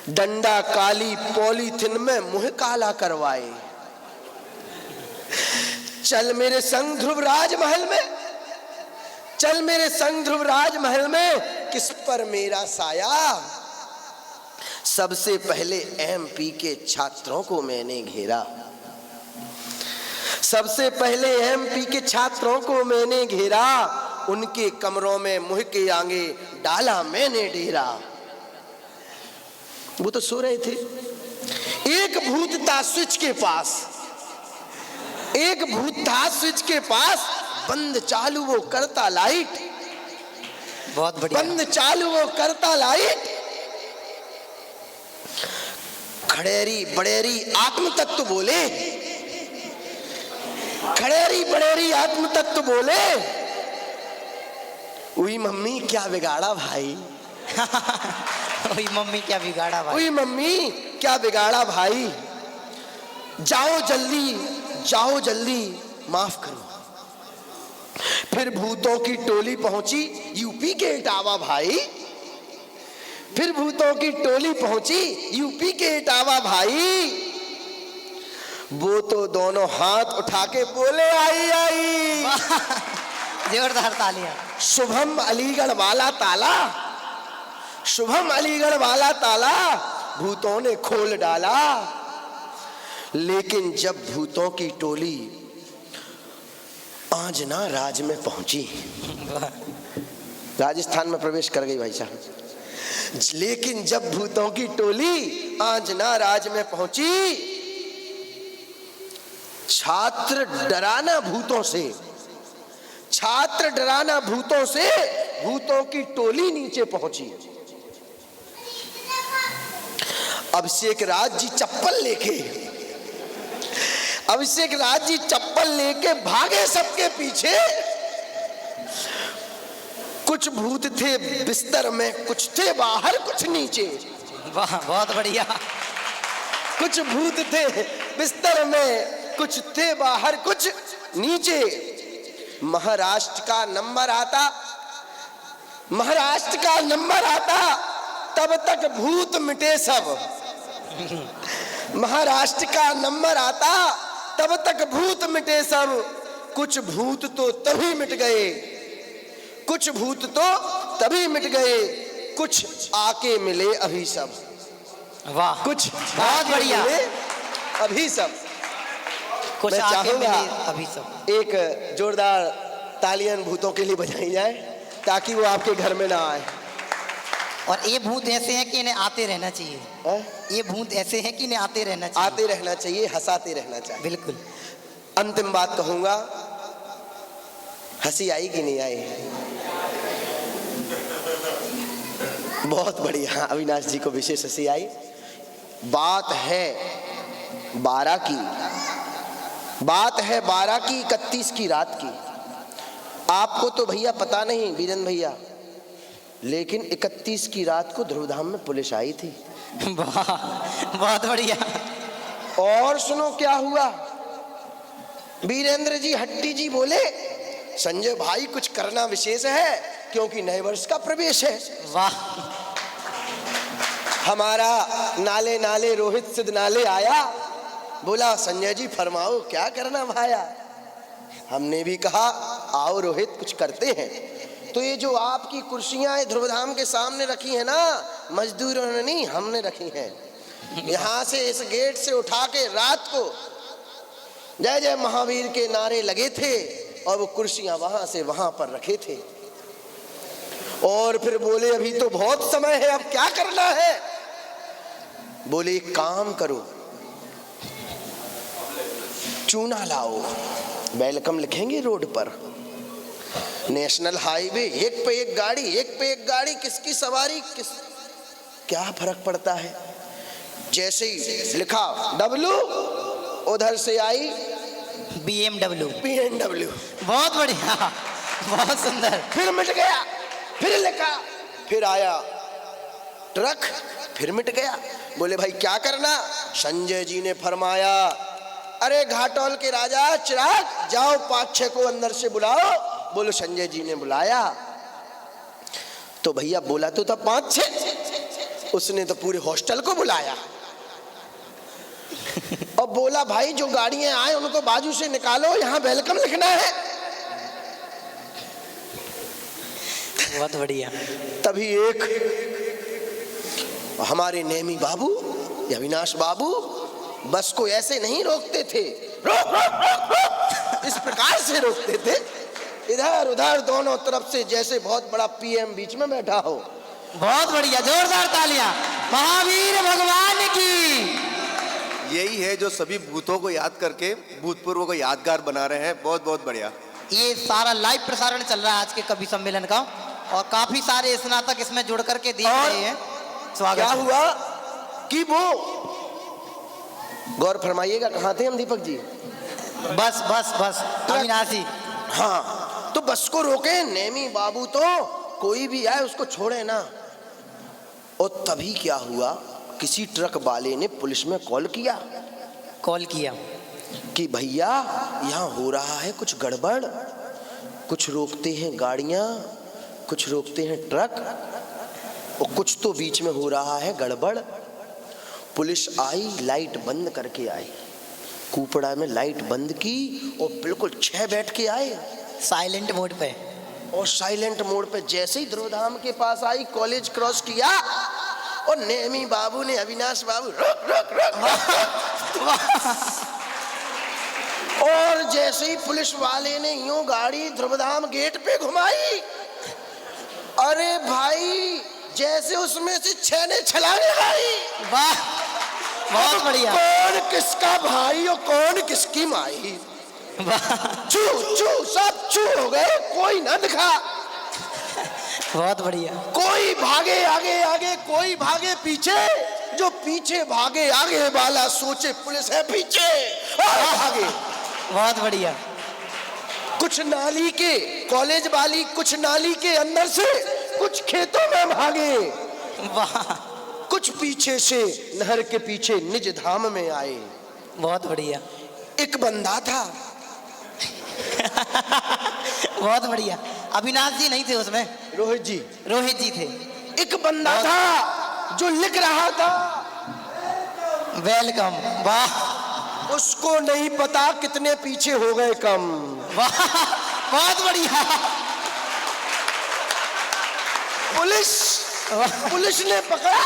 डंडा काली पॉलीथिन में मुंह काला करवाए। चल मेरे संग ध्रुवराज महल में, चल मेरे संग ध्रुवराज महल में, किस पर मेरा साया। सबसे पहले एमपी के छात्रों को मैंने घेरा। सबसे पहले एमपी के छात्रों को मैंने घेरा। उनके कमरों में मुंह के आगे डाला मैंने डेरा। वो तो सो रहे थे। एक भूत था स्विच के पास, एक भूत था स्विच के पास। बंद चालू वो करता लाइट, बहुत बढ़िया। बंद चालू वो करता लाइट। खड़ेरी बड़ेरी आत्म तत्व बोले, खड़ेरी बड़ेरी आत्म तत्व बोले। उई मम्मी क्या बिगाड़ा भाई। ओई मम्मी क्या बिगाड़ा भाई। उई मम्मी क्या बिगाड़ा भाई। जाओ जल्दी, जाओ जल्दी, माफ करो। फिर भूतों की टोली पहुंची यूपी के इटावा भाई। फिर भूतों की टोली पहुंची यूपी के इटावा भाई। वो तो दोनों हाथ उठा के बोले, आई आई। जोरदार तालियां। शुभम अलीगढ़ वाला ताला, शुभम अलीगढ़ वाला ताला भूतों ने खोल डाला। लेकिन जब भूतों की टोली आंजना राज में पहुंची, राजस्थान में प्रवेश कर गई भाई साहब। लेकिन जब भूतों की टोली आंजना राज में पहुंची, छात्र डराना भूतों से, छात्र डराना भूतों से, भूतों की टोली नीचे पहुंची। अभिषेक राज जी चप्पल लेके, अभिषेक राज जी चप्पल लेके भागे सबके पीछे। कुछ भूत थे बिस्तर में, कुछ थे बाहर, कुछ नीचे। वाह, बहुत बढ़िया। कुछ भूत थे बिस्तर में, कुछ थे बाहर, कुछ नीचे। महाराष्ट्र का नंबर आता, महाराष्ट्र का नंबर आता, तब तक भूत मिटे सब। महाराष्ट्र का नंबर आता, तब तक भूत मिटे सब, कुछ भूत तो तभी मिट गए, कुछ भूत तो तभी मिट गए, कुछ आके मिले अभी सब। वाह, कुछ बहुत आके बढ़िया। मिले अभी सब। कुछ मैं आके चाहूंगा मिले अभी सब। एक जोरदार तालियां भूतों के लिए बजाई जाए ताकि वो आपके घर में ना आए। और ये भूत ऐसे हैं कि इन्हें आते रहना चाहिए। हैं? ये भूत ऐसे हैं कि इन्हें आते रहना चाहिए। आते रहना चाहिए, हंसाते रहना चाहिए। बिल्कुल। अंतिम बात कहूंगा, हंसी आई कि नहीं आई? बहुत बढ़िया, अविनाश जी को विशेष हंसी आई। बात है 12 की, बात है 12 की 31 की रात की। आपको तो भैया पता नहीं वीरेंद्र भैया, लेकिन 31 की रात को ध्रुवधाम में पुलिस आई थी। वाह, बहुत बढ़िया। और सुनो क्या हुआ, वीरेंद्र जी हट्टी जी बोले, संजय भाई कुछ करना विशेष है क्योंकि नए वर्ष का प्रवेश है। वाह, हमारा नाले नाले रोहित सिद्ध नाले आया, बोला संजय जी फरमाओ क्या करना भाया। हमने भी कहा आओ रोहित कुछ करते हैं। तो ये जो आपकी कुर्सियां ध्रुवधाम के सामने रखी है ना, मजदूरों ने नहीं, हमने रखी हैं। यहाँ से इस गेट से उठा के रात को जय जय महावीर के नारे लगे थे और वो कुर्सियां वहां से वहां पर रखे थे। और फिर बोले अभी तो बहुत समय है, अब क्या करना है? बोले एक काम करो, चूना लाओ, वेलकम लिखेंगे रोड पर, नेशनल हाईवे, एक पे एक गाड़ी, एक पे एक गाड़ी, किसकी सवारी किस, क्या फर्क पड़ता है? जैसे ही लिखा डब्लू, उधर से आई BMW। बहुत बढ़िया, बहुत सुंदर। फिर मिट गया, फिर लिखा, फिर आया ट्रक, फिर मिट गया। बोले भाई क्या करना? संजय जी ने फरमाया अरे घाटोल के राजा चिराग जाओ 5-6 को अंदर से बुलाओ। बोलो संजय जी ने बुलाया तो भैया बोला तो था 5-6, उसने तो पूरे हॉस्टल को बुलाया और बोला भाई जो गाड़ियां आए उनको बाजू से निकालो, यहाँ वेलकम लिखना है। बहुत बढ़िया। तभी एक हमारे नेमी बाबू, अविनाश बाबू बस को ऐसे नहीं रोकते थे, रोक रोक रोक रोक, इस प्रकार से रोकते थे, इधर उधर दोनों तरफ से, जैसे बहुत बड़ा पीएम बीच में बैठा हो। बहुत बढ़िया, जोरदार तालियां महावीर भगवान की। यही है जो सभी भूतों को याद करके भूतपूर्व को यादगार बना रहे हैं। बहुत बहुत बढ़िया। ये सारा लाइव प्रसारण चल रहा है आज के कवि सम्मेलन का और काफी सारे स्नातक इसमें जुड़ करके देख रहे हैं। स्वागत। क्या हुआ कि वो गौर फरमाइएगा, कहाँ थे हम दीपक जी? बस बस बस अविनाशी। हाँ, तो बस को रोके, नेमी बाबू तो कोई भी आए उसको छोड़े ना। और तभी क्या हुआ, किसी ट्रक वाले ने पुलिस में कॉल किया कि भैया यहाँ हो रहा है कुछ गड़बड़, कुछ रोकते हैं गाड़ियाँ, कुछ रोकते हैं ट्रक और कुछ तो बीच में हो रहा है गड़बड़। पुलिस आई, लाइट बंद करके आई, कूपड़ा में लाइट बंद की और बिल्कुल 6 बैठ के आए साइलेंट मोड पे। और साइलेंट मोड पे जैसे ही ध्रुवधाम के पास आई, कॉलेज क्रॉस किया और नेमी बाबू ने अविनाश बाबू रोक रोक रोक और जैसे ही पुलिस वाले ने यूं गाड़ी ध्रुवधाम गेट पे घुमाई, अरे भाई जैसे उसमें से 6 ने छलांग लगाई। वाह, बहुत बढ़िया। कौन किसका भाई और कौन किसकी माई, चू चू सब चू हो गए, कोई ना दिखा। बहुत बढ़िया। कोई भागे आगे आगे, कोई भागे पीछे, जो पीछे भागे आगे वाला सोचे पुलिस है पीछे और भागे। बहुत बढ़िया। कुछ नाली के, कॉलेज वाली कुछ नाली के अंदर से, कुछ खेतों में भागे, वाह, कुछ पीछे से नहर के पीछे निज धाम में आए। बहुत बढ़िया। एक बंदा था बहुत बढ़िया। अविनाश जी नहीं थे उसमें, रोहित जी थे। एक बंदा था जो लिख रहा था वेलकम। वाह, उसको नहीं पता कितने पीछे हो गए कम। वाह, बहुत बढ़िया। पुलिस ने पकड़ा,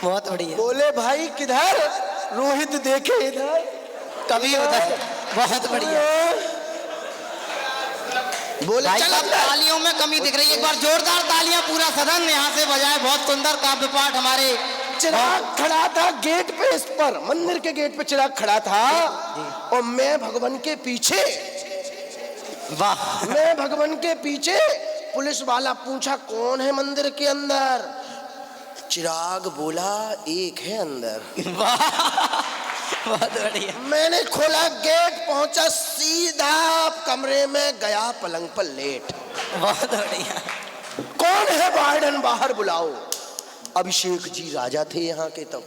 बहुत बढ़िया। बोले भाई किधर? रोहित देखे इधर, कभी उधर। बहुत बढ़िया। बोले भाई चल साहब, अंदर। तालियों में कमी दिख रही है। एक बार जोरदार तालियां पूरा सदन यहाँ से बजाए। बहुत सुंदर काव्य पाठ हमारे। चिराग खड़ा था गेट पे, इस पर मंदिर के गेट पे चिराग खड़ा था और मैं भगवान के पीछे, वाह, मैं भगवान के पीछे। पुलिस वाला पूछा कौन है मंदिर के अंदर? चिराग बोला एक है अंदर। वाह, बहुत बढ़िया। मैंने खोला गेट, पहुंचा सीधा कमरे में गया, पलंग पर लेट। बहुत बढ़िया। कौन है वार्डन? बाहर बुलाओ। अभिषेक जी राजा थे यहाँ के तब।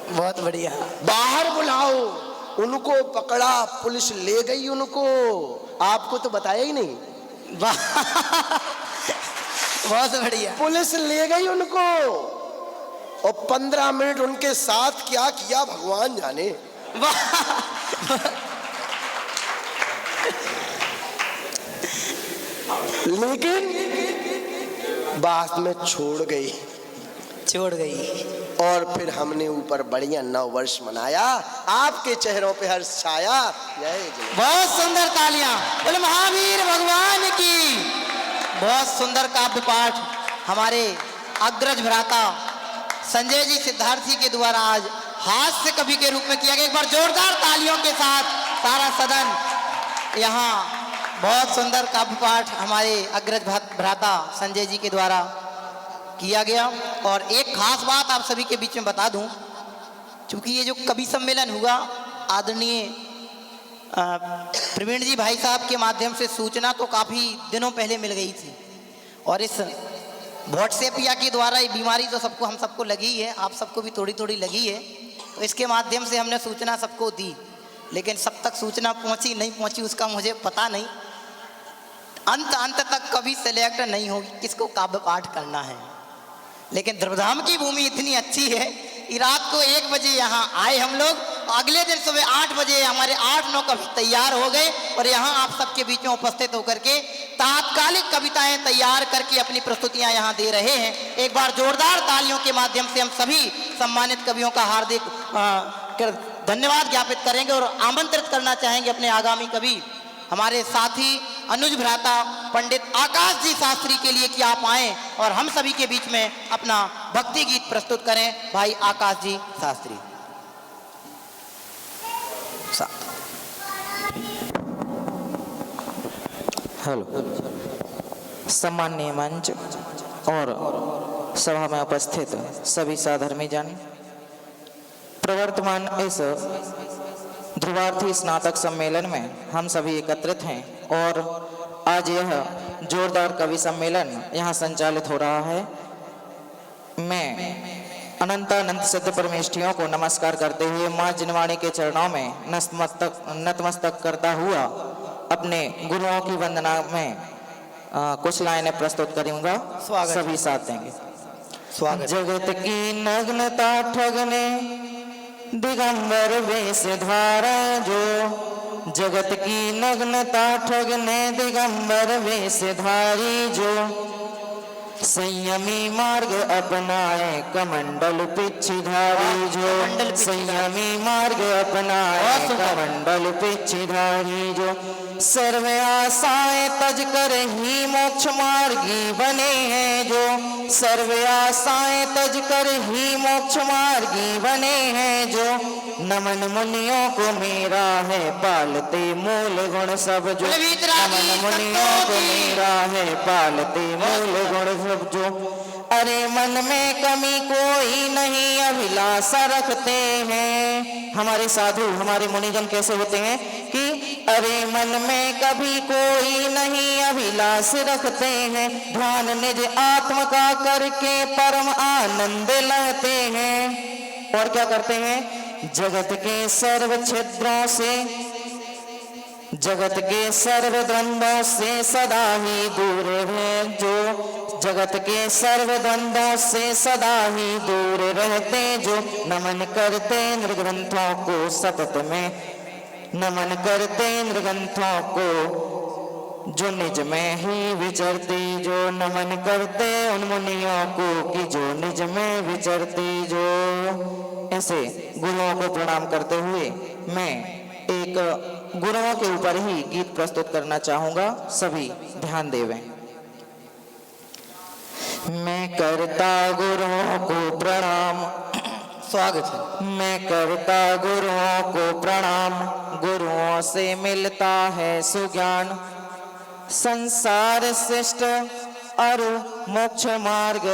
बहुत बढ़िया। बाहर बुलाओ। उनको पकड़ा, पुलिस ले गई उनको। आपको तो बताया ही नहीं। वाह, बहुत बढ़िया। पुलिस ले गई उनको और 15 मिनट उनके साथ क्या किया भगवान जाने। लेकिन बात में छोड़ गई। और फिर हमने ऊपर बढ़िया 9 वर्ष मनाया। आपके चेहरों पे हर्ष छाया। जय जय। बहुत सुंदर तालियां बोले महावीर भगवान की। बहुत सुंदर काव्य पाठ हमारे अग्रज भ्राता संजय जी सिद्धार्थी के द्वारा आज हास्य कवि के रूप में किया गया। एक बार जोरदार तालियों के साथ सारा सदन यहाँ। बहुत सुंदर काव्य पाठ हमारे अग्रज भ्राता संजय जी के द्वारा किया गया। और एक खास बात आप सभी के बीच में बता दूं, क्योंकि ये जो कवि सम्मेलन हुआ आदरणीय प्रवीण जी भाई साहब के माध्यम से सूचना तो काफ़ी दिनों पहले मिल गई थी। और इस व्हाट्सएप या के द्वारा ये बीमारी तो सबको, हम सबको लगी है, आप सबको भी थोड़ी थोड़ी लगी है। तो इसके माध्यम से हमने सूचना सबको दी, लेकिन सब तक सूचना पहुंची नहीं पहुंची उसका मुझे पता नहीं। अंत तक कभी सेलेक्ट नहीं होगी किसको काव्य पाठ करना है। लेकिन ध्रुवधाम की भूमि इतनी अच्छी है कि रात को 1 बजे यहाँ आए हम लोग, अगले दिन सुबह 8 बजे हमारे 8-9 कवि तैयार हो गए और यहाँ आप सबके बीच में उपस्थित होकर के तात्कालिक कविताएं तैयार करके अपनी प्रस्तुतियां यहाँ दे रहे हैं। एक बार जोरदार तालियों के माध्यम से हम सभी सम्मानित कवियों का हार्दिक धन्यवाद ज्ञापित करेंगे और आमंत्रित करना चाहेंगे अपने आगामी कवि हमारे साथी अनुज भ्राता पंडित आकाश जी शास्त्री के लिए कि आप आएं और हम सभी के बीच में अपना भक्ति गीत प्रस्तुत करें। भाई आकाश जी शास्त्री। हेलो। सम्माननीय मंच और सभा में उपस्थित सभी साधर्मी जन, प्रवर्तमान इस ध्रुवार्थी स्नातक सम्मेलन में हम सभी एकत्रित हैं और आज यह जोरदार कवि सम्मेलन यहाँ संचालित हो रहा है। मैं अनंतानंत सिद्ध परमेष्ठियों को नमस्कार करते हुए माँ जिनवाणी के चरणों में नतमस्तक करता हुआ अपने गुरुओं की वंदना में कुछ लाइनें प्रस्तुत करूंगा। सभी साथ देंगे। जगत की नग्नता ठगने दिगंबर वेश धारा जो, जगत की नग्नता ठगने दिगंबर वेश धारी जो, संयमी मार्ग अपनाए कमंडल पिछधारी जो, संयमी मार्ग अपनाए कमंडल पिछधारी जो, सर्व आशाएं तज कर ही मोक्ष मार्गी बने हैं जो, सर्व आशाएं तज कर ही मोक्ष मार्गी बने हैं जो, नमन मुनियों को मेरा है पालते मूल गुण सब जो, नमन मुनियों को मेरा है पालते मूल गुण सब जो, अरे मन में कमी कोई नहीं अभिलाषा रखते हैं। हमारे साधु हमारे मुनिजन कैसे होते हैं कि अरे मन में कभी कोई नहीं अभिलाष रखते हैं, ध्यान निज आत्म का करके परम आनंद लेते हैं। और क्या करते हैं? जगत के सर्व छिद्रों से जगत के सर्व द्वंद्वों से सदा ही दूर है जो, जगत के सर्व द्वंद्वों से सदा ही दूर रहते जो, नमन करते निर्ग्रंथों को सतत में, नमन करते निर्ग्रंथों को जो निज में ही विचरते जो, नमन करते उन मुनियों को कि जो निज में विचरते जो। ऐसे गुरुओं को प्रणाम करते हुए मैं एक गुरुओं के ऊपर ही गीत प्रस्तुत करना चाहूंगा, सभी ध्यान देवें। मैं करता गुरुओं को प्रणाम, स्वागत है। मैं करता गुरुओं को प्रणाम, गुरुओं से मिलता है सुज्ञान, संसार श्रेष्ठ और मोक्ष मार्ग,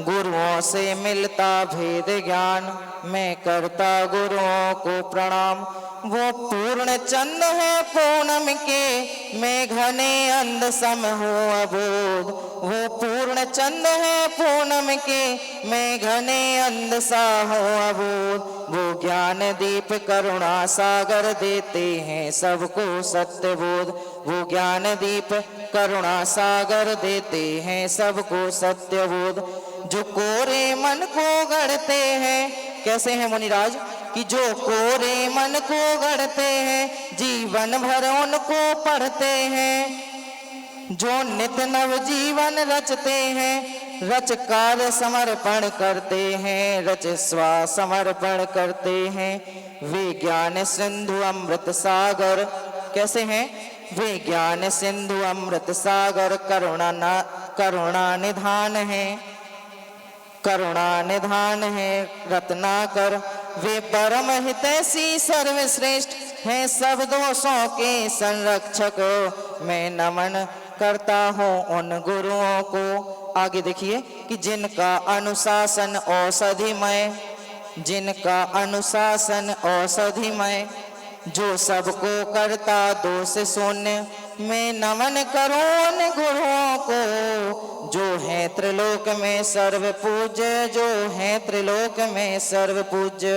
गुरुओं से मिलता भेद ज्ञान। मैं करता गुरुओं को प्रणाम, वो पूर्ण चंद है पूनम के, मैं घने अंध सम हो अबोध, वो पूर्ण चंद है पूनम के, मैं घने अंध सा हो अबोध, वो ज्ञान दीप करुणा सागर देते हैं सबको सत्य बोध, वो ज्ञान दीप करुणा सागर देते हैं सबको सत्य बोध। जो कोरे मन को गढ़ते हैं, कैसे हैं मुनिराज, कि जो कोरे मन को गढ़ते हैं जीवन भर उनको पढ़ते हैं, जो नित नव जीवन रचते हैं रच कार्य समर्पण करते हैं, रच स्वा समर्पण करते हैं। वे ज्ञान सिंधु अमृत सागर, कैसे हैं, वे ज्ञान सिंधु अमृत सागर, करुणा निधान है, करुणा निधान है रत्नाकर। वे परम हितैषी सर्वश्रेष्ठ हैं सब दोषों के संरक्षक, मैं नमन करता हूँ उन गुरुओं को। आगे देखिए कि जिनका अनुशासन औषधिमय, जिनका अनुशासन औषधिमय, जो सबको करता दोष शून्य, मैं नमन करूं उन गुरुओं को जो हैं त्रिलोक में सर्व पूज्य, जो हैं त्रिलोक में सर्व पूज्य।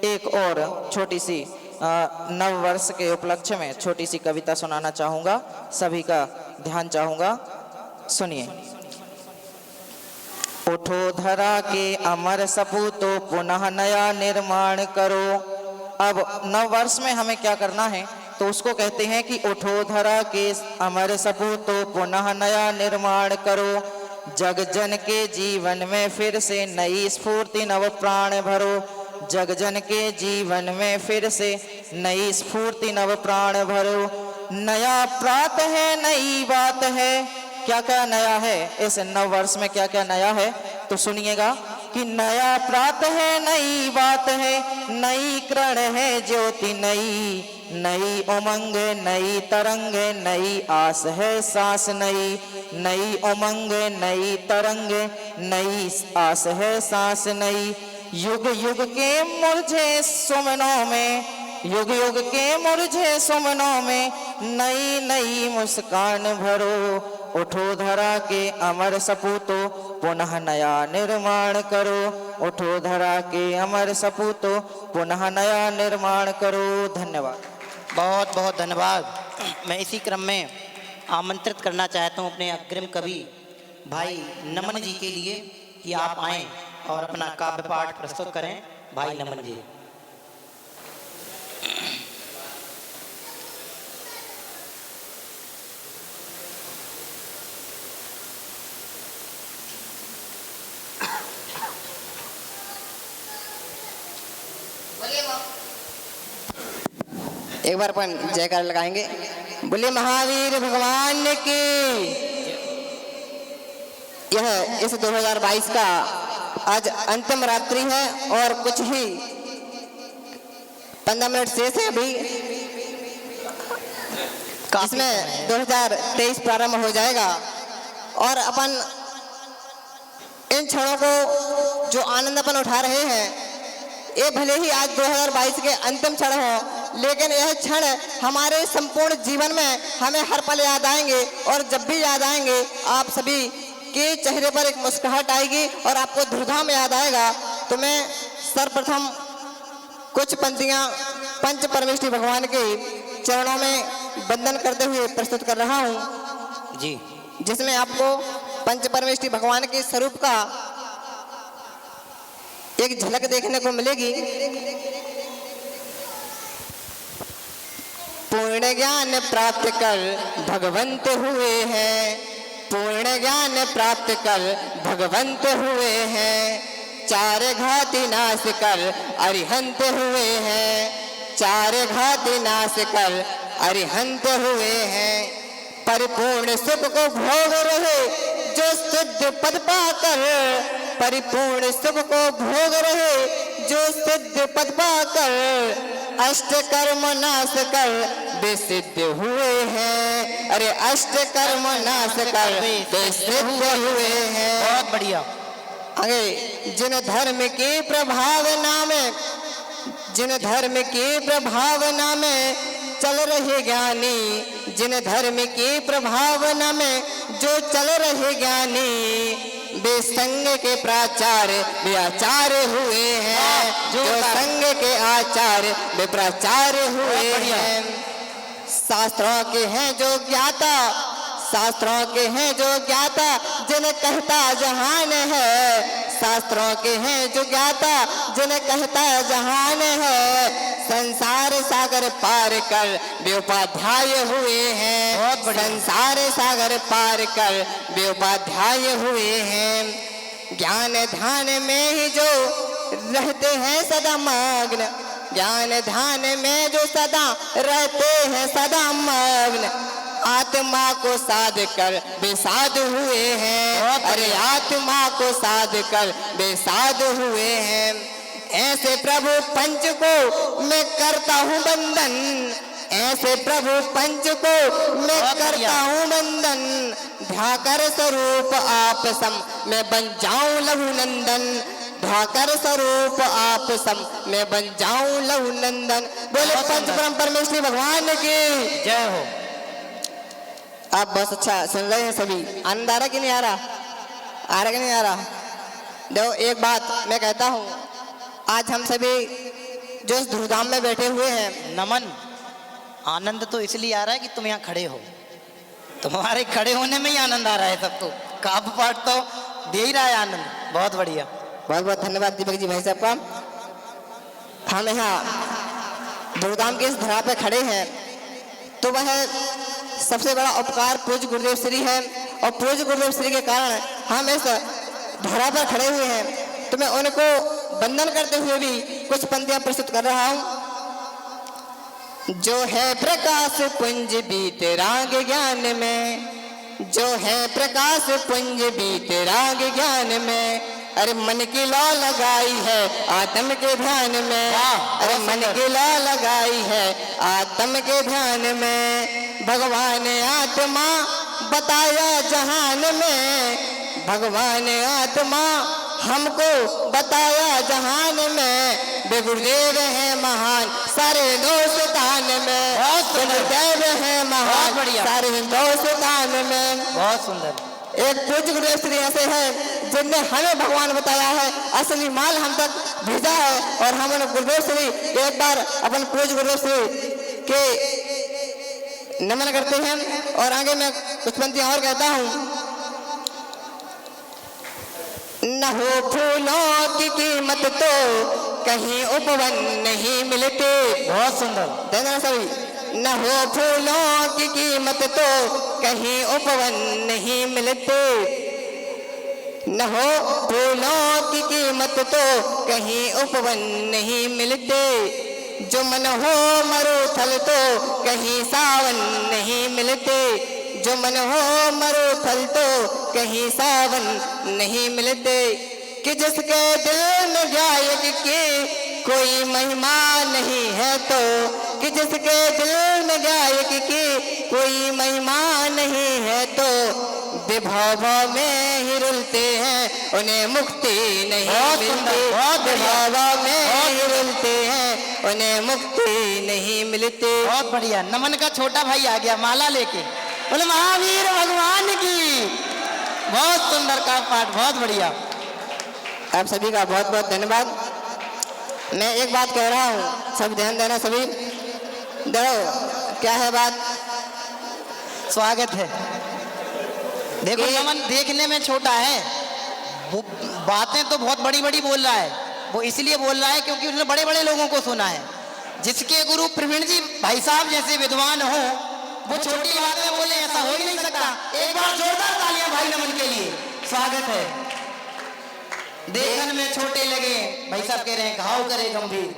एक और छोटी सी नव वर्ष के उपलक्ष्य में छोटी सी कविता सुनाना चाहूंगा, सभी का ध्यान चाहूंगा, सुनिए। उठो धरा के अमर सपूतो पुनः नया निर्माण करो। अब नव वर्ष में हमें क्या करना है, तो उसको कहते हैं कि उठो धरा के अमर सपूतो पुनः नया निर्माण करो, जग जन के जीवन में फिर से नई स्फूर्ति नव प्राण भरो, जग जन के जीवन में फिर से नई स्फूर्ति नव प्राण भरो। नया प्रात है नई बात है, क्या क्या नया है इस नव वर्ष में, क्या क्या नया है तो सुनिएगा कि नया प्रात है नई बात है, नई किरण है ज्योति नई, नई उमंग नई तरंग, नई आस है सांस नई, नई उमंग नई तरंग, नई आस है सांस नई। युग युग के मुरझे सुमनों में, युग युग के मुरझे सुमनों में नई नई मुस्कान भरो। उठो धरा के अमर सपूतो पुनः नया निर्माण करो, उठो धरा के अमर सपूतो पुनः नया निर्माण करो। धन्यवाद, बहुत बहुत धन्यवाद। मैं इसी क्रम में आमंत्रित करना चाहता हूँ अपने अग्रिम कवि भाई नमन जी के लिए कि आप आएं और अपना काव्य पाठ प्रस्तुत करें। भाई नमन जी। एक बार अपन जयकार लगाएंगे। बोले महावीर भगवान की। यह इस 2022 का आज अंतिम रात्रि है और कुछ ही 15 मिनट शेष है अभी, इसमें 2023 प्रारंभ हो जाएगा। और अपन इन क्षणों को जो आनंद अपन उठा रहे हैं, ये भले ही आज 2022 के अंतिम क्षण हो, लेकिन यह क्षण हमारे संपूर्ण जीवन में हमें हर पल याद आएंगे। और जब भी याद आएंगे आप सभी के चेहरे पर एक मुस्कुराहट आएगी और आपको धूमधाम याद आएगा। तो मैं सर्वप्रथम कुछ पंक्तियां पंच परमेष्ठी भगवान के चरणों में वंदन करते हुए प्रस्तुत कर रहा हूँ जी। जिसमें आपको पंच परमेष्टि भगवान के स्वरूप का एक झलक देखने को मिलेगी। पूर्ण ज्ञान प्राप्त कर भगवंत हुए हैं, पूर्ण ज्ञान प्राप्त कर भगवंत हुए हैं, चार घाति नाश कर अरिहंत हुए हैं, चार घाति नाश कर अरिहंत हुए हैं। परिपूर्ण सुख को भोग रहे जो सिद्ध पद पाकर, परिपूर्ण सुख को भोग रहे जो सिद्ध पद पाकर, अष्ट कर्म नाश कर वे सिद्ध हुए हैं। अरे अष्ट कर्म नाश कर वे सिद्ध हुए हैं। बहुत बढ़िया। आगे जिन धर्म की प्रभावना में, जिन धर्म की प्रभावना में चल रहे ज्ञानी, जिन धर्म की प्रभावना में जो चल रहे ज्ञानी, वे संघ के प्राचार्य वे आचार्य हुए हैं, जो संघ के आचार्य वे प्राचार्य हुए हैं। शास्त्रों के हैं जो ज्ञाता, शास्त्रों के हैं जो ज्ञाता, जिन्हें कहता जहान है, शास्त्रों के हैं जो ज्ञाता, जिन्हें कहता जहान है। संसार सागर पार कर वे उपाध्याय हुए हैं, संसार सागर पार कर वे उपाध्याय हुए हैं। ज्ञान ध्यान में ही जो रहते हैं सदा मग्न, ज्ञान ध्यान में जो सदा रहते हैं सदा मग्न, आत्मा को साध कर बेसाध हुए हैं। अरे आत्मा को साध कर बेसाध हुए हैं। ऐसे प्रभु पंच को मैं करता हूँ बंधन, ऐसे प्रभु पंच को मैं करता हूँ बंधन, ढाकर स्वरूप आप सम मैं बन जाऊं लहु नंदन, ढाकर स्वरूप आप सम मैं बन जाऊं लहु नंदन। बोले पंच परम परमेश्वरी भगवान की जय हो। आप बहुत अच्छा सुन रहे हैं सभी। आनंद आ रहा कि नहीं आ रहा? आ रहा कि नहीं आ रहा? देखो एक बात मैं कहता हूँ, आज हम सभी जो इस धूमधाम में बैठे हुए हैं, नमन, आनंद तो इसलिए आ रहा है कि तुम यहाँ खड़े हो, तुम्हारे खड़े होने में ही आनंद आ रहा है सबको। काव्य पाठ तो दे ही रहा है आनंद। बहुत बढ़िया, बहुत बहुत धन्यवाद दीपक जी भाई साहब का। हम यहाँ धूमधाम की इस धरा पे खड़े हैं तो वह सबसे बड़ा उपकार पूज्य गुरुदेव श्री है, और पूज्य गुरुदेव श्री के कारण हम इस धरा पर खड़े हुए हैं। तो मैं उनको वंदन करते हुए भी कुछ पंक्तियां प्रस्तुत कर रहा हूं। जो है प्रकाश पुंज बीत राग ज्ञान में, जो है प्रकाश पुंज बीत राग ज्ञान में, अरे मन की लौ लगाई है आत्म के ध्यान में, अरे मन की लौ लगाई है आत्म के ध्यान में। भगवान आत्मा बताया जहान में, भगवान आत्मा हमको बताया जहान में, वे गुरुदेव है महान सारे हिंदुस्तान में, गुरुदेव है महान सारे हिंदुस्तान में। बहुत सुंदर। एक पूज्य गुरुदेव श्री ऐसे हैं जिनने हमें भगवान बताया है, असली माल हम तक भेजा है, और हम उन गुरुदेव श्री एक बार अपन पूज्य गुरुदेव श्री के नमन करते हैं। और आगे मैं कुछ पंक्तियां और कहता हूँ। न हो फूलों की कीमत तो कहीं उपवन नहीं मिलते। बहुत सुंदर, देखना सभी। न हो फूलों की कीमत तो कहीं उपवन नहीं मिलते, न हो फूलों की कीमत तो कहीं उपवन नहीं मिलते। जो मन हो मरुथल तो कहीं सावन नहीं मिलते, जो मन हो मरुथल तो कहीं सावन नहीं मिलते। कि जिसके दिल में गायक की कोई महिमा नहीं है तो, कि जिसके दिल में गायक की कोई महिमा नहीं है तो, विभव में ही रुलते हैं उन्हें मुक्ति नहीं मिलती, विभव में ही रुलते हैं उन्हें मुक्ति नहीं मिलती। बहुत बढ़िया। नमन का छोटा भाई आ गया माला लेके, बोले महावीर भगवान की। बहुत सुंदर का पाठ, बहुत बढ़िया। आप सभी का बहुत बहुत धन्यवाद। मैं एक बात कह रहा हूँ, सब ध्यान देना सभी। देखो क्या है बात? स्वागत है। देखो नमन देखने में छोटा है, वो बातें तो बहुत बड़ी बड़ी बोल रहा है। वो इसलिए बोल रहा है क्योंकि उसने बड़े बड़े लोगों को सुना है। जिसके गुरु प्रवीण जी भाई साहब जैसे विद्वान हो, वो छोटी बातें बोले, ऐसा हो ही नहीं सकता। एक बार जोरदार तालियां भाई नमन के लिए। स्वागत है। देखने में छोटे लगे, भाई साहब कह रहे हैं घाव करे गंभीर।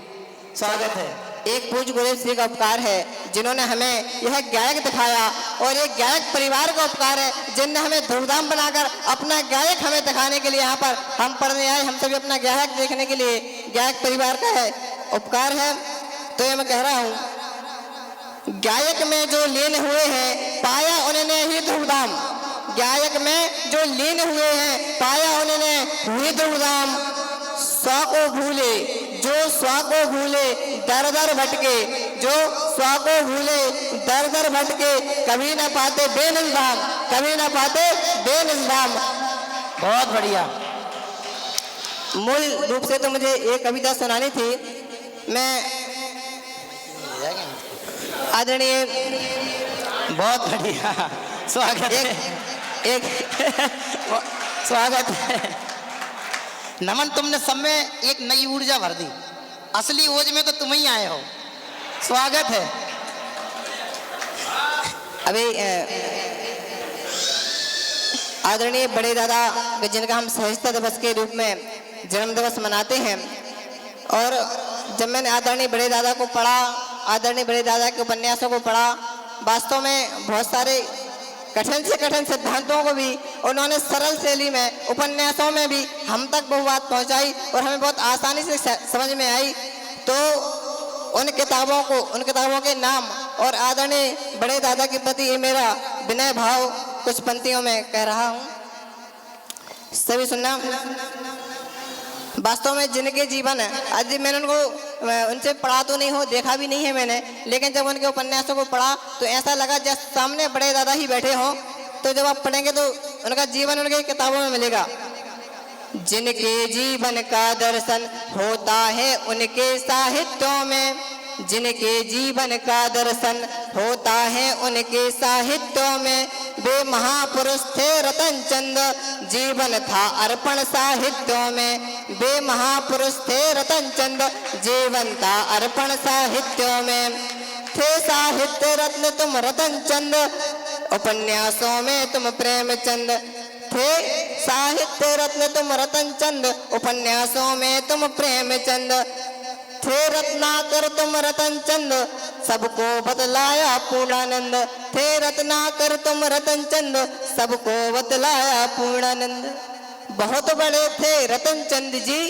स्वागत है। एक पूज्य गुरु श्री का उपकार है जिन्होंने हमें यह गायक दिखाया, और एक गायक परिवार का उपकार है जिनने हमें धूमधाम बनाकर अपना गायक हमें दिखाने के लिए यहाँ पर हम पढ़ने आए। हम सभी अपना गायक देखने के लिए गायक परिवार का है उपकार है। तो ये मैं कह रहा हूँ, गायक में जो लीन हुए हैं पाया उन्होंने ही धूमधाम। गायक में जो लीन हुए हैं पाया उन्होंने हुई धूमधाम। स्व को भूले जो स्व को भूले दर दर भटके, जो स्व को भूले दर दर भटके, कभी ना पाते बेनिधाम, कभी ना पाते बेनिधाम। बहुत बढ़िया। मूल रूप से तो मुझे एक कविता सुनानी थी। मैं आदरणीय बहुत बढ़िया। स्वागत है। एक स्वागत है। नमन तुमने सब में एक नई ऊर्जा भर दी। असली ओज में तो तुम ही आए हो। स्वागत है। अभी आदरणीय बड़े दादा जिनका हम सहजता दिवस के रूप में जन्म दिवस मनाते हैं, और जब मैंने आदरणीय बड़े दादा को पढ़ा, आदरणीय बड़े दादा के उपन्यासों को पढ़ा, वास्तव में बहुत सारे कठिन से कठिन सिद्धांतों को भी उन्होंने सरल शैली में उपन्यासों में भी हम तक वो बात पहुंचाई और हमें बहुत आसानी से समझ में आई। तो उन किताबों के नाम और आदरणीय बड़े दादा के प्रति ये मेरा विनय भाव कुछ पंक्तियों में कह रहा हूँ, सभी सुनना। वास्तव में जिनके जीवन है, आज मैंने उनसे पढ़ा तो नहीं हो, देखा भी नहीं है मैंने, लेकिन जब उनके उपन्यासों को पढ़ा तो ऐसा लगा जैसे सामने बड़े दादा ही बैठे हों। तो जब आप पढ़ेंगे तो उनका जीवन उनके किताबों में मिलेगा। जिनके जीवन का दर्शन होता है उनके साहित्यों में, जिनके जीवन का दर्शन होता है उनके साहित्यों में, वे महापुरुष थे रतन चंद, जीवन था अर्पण साहित्यों में। वे महापुरुष थे रतन चंद, जीवन था अर्पण साहित्यों में। थे साहित्य रत्न तुम रतन चंद, उपन्यासों में तुम प्रेमचंद। थे साहित्य रत्न तुम रतन चंद, उपन्यासों में तुम प्रेमचंद। थे रत्नाकर तुम रतन चंद, सबको बतलाया पूर्णानंद। थे रत्नाकर तुम रतन चंद, सबको बतलाया पूर्णानंद। बहुत बड़े थे रतन चंद जी,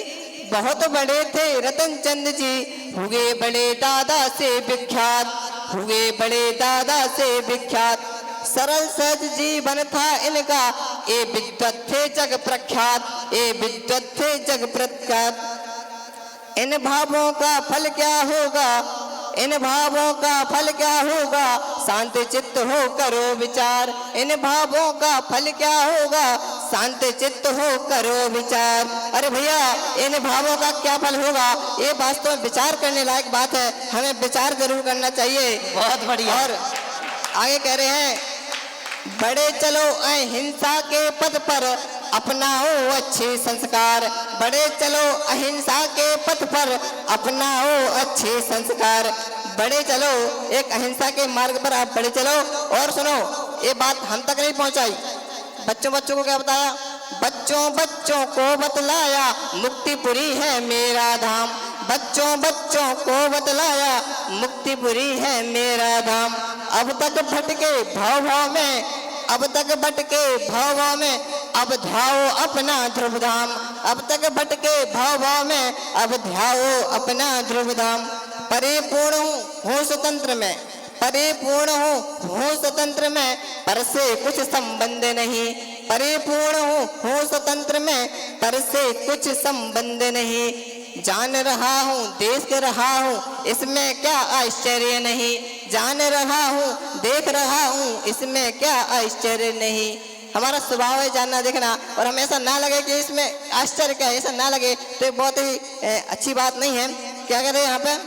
बहुत बड़े थे रतन चंद जी, हुए बड़े दादा से विख्यात, हुए बड़े दादा से विख्यात। सरल सहज जीवन था इनका, ये विद्वत थे जग प्रख्यात, ये विद्वत थे जग प्रख्यात। इन भावों का फल क्या होगा, इन भावों का फल क्या होगा, शांत चित्त हो करो विचार। इन भावों का फल क्या होगा, शांत चित्त हो करो विचार। अरे भैया, इन भावों का क्या फल होगा, ये वास्तव में विचार करने लायक बात है, हमें विचार जरूर करना चाहिए। बहुत बढ़िया। और आगे कह रहे हैं, बड़े चलो अहिंसा के पद पर, अपनाओ अच्छे संस्कार। बड़े चलो अहिंसा के पथ पर, अपनाओ अच्छे संस्कार। बड़े चलो, एक अहिंसा के मार्ग पर आप बड़े चलो। और सुनो, ये बात हम तक नहीं पहुंचाई, बच्चों को क्या बताया? बच्चों को बतलाया, मुक्तिपुरी है मेरा धाम। बच्चों को बतलाया, मुक्तिपुरी है मेरा धाम। अब तक भटके भाव में, अब तक भटके भाव में, अब ध्याओ अपना ध्रुव धाम। अब तक भटके भाव में, अब ध्याओ अपना ध्रुव धाम। परिपूर्ण हूँ स्वतंत्र में, परिपूर्ण हूँ स्वतंत्र में, पर से कुछ संबंध नहीं। परिपूर्ण हूँ स्वतंत्र में, पर से कुछ संबंध नहीं। जान रहा हूँ देख रहा हूँ, इसमें क्या आश्चर्य नहीं। जान रहा हूँ देख रहा हूँ, इसमें क्या आश्चर्य नहीं। हमारा स्वभाव है जानना देखना, और हमें ऐसा ना लगे कि इसमें आश्चर्य क्या है, ऐसा ना लगे तो ये बहुत ही अच्छी बात नहीं है। क्या कह रहे हैं यहाँ पे?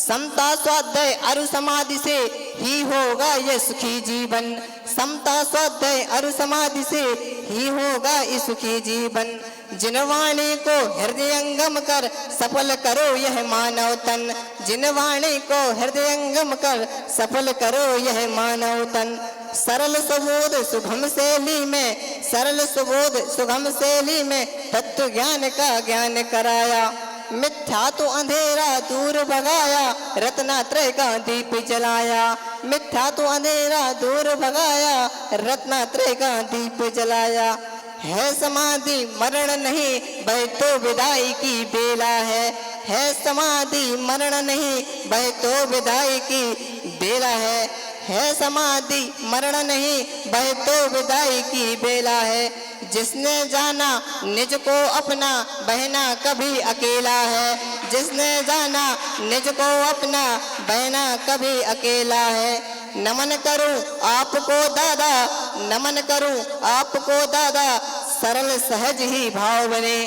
समता स्वाध्याय अरु समाधि से ही होगा ये सुखी जीवन। समता स्वाध्याय अरु समाधि से ही होगा ये सुखी जीवन। जिन वाणी को हृदयंगम कर सफल करो यह मानव तन। जिन वाणी को हृदयंगम कर सफल करो यह मानव तन। सरल सुबोध सुगम शैली में, सरल सुबोध सुगम शैली में तत्व ज्ञान का ज्ञान कराया। मिथ्या तो अंधेरा दूर भगाया, रत्नात्रय का दीप जलाया। मिथ्या तो अंधेरा दूर भगाया, रत्नात्रय का दीप जलाया। है समाधि मरण नहीं, वह तो विदाई की बेला है समाधि मरण नहीं, वह तो विदाई की बेला है समाधि मरण नहीं, वह तो विदाई की बेला है। जिसने जाना निज को अपना, बहना कभी अकेला है। जिसने जाना निज को अपना, बहना कभी अकेला है। नमन करूं आपको दादा, नमन करूं आपको दादा, सरल सहज ही भाव बने।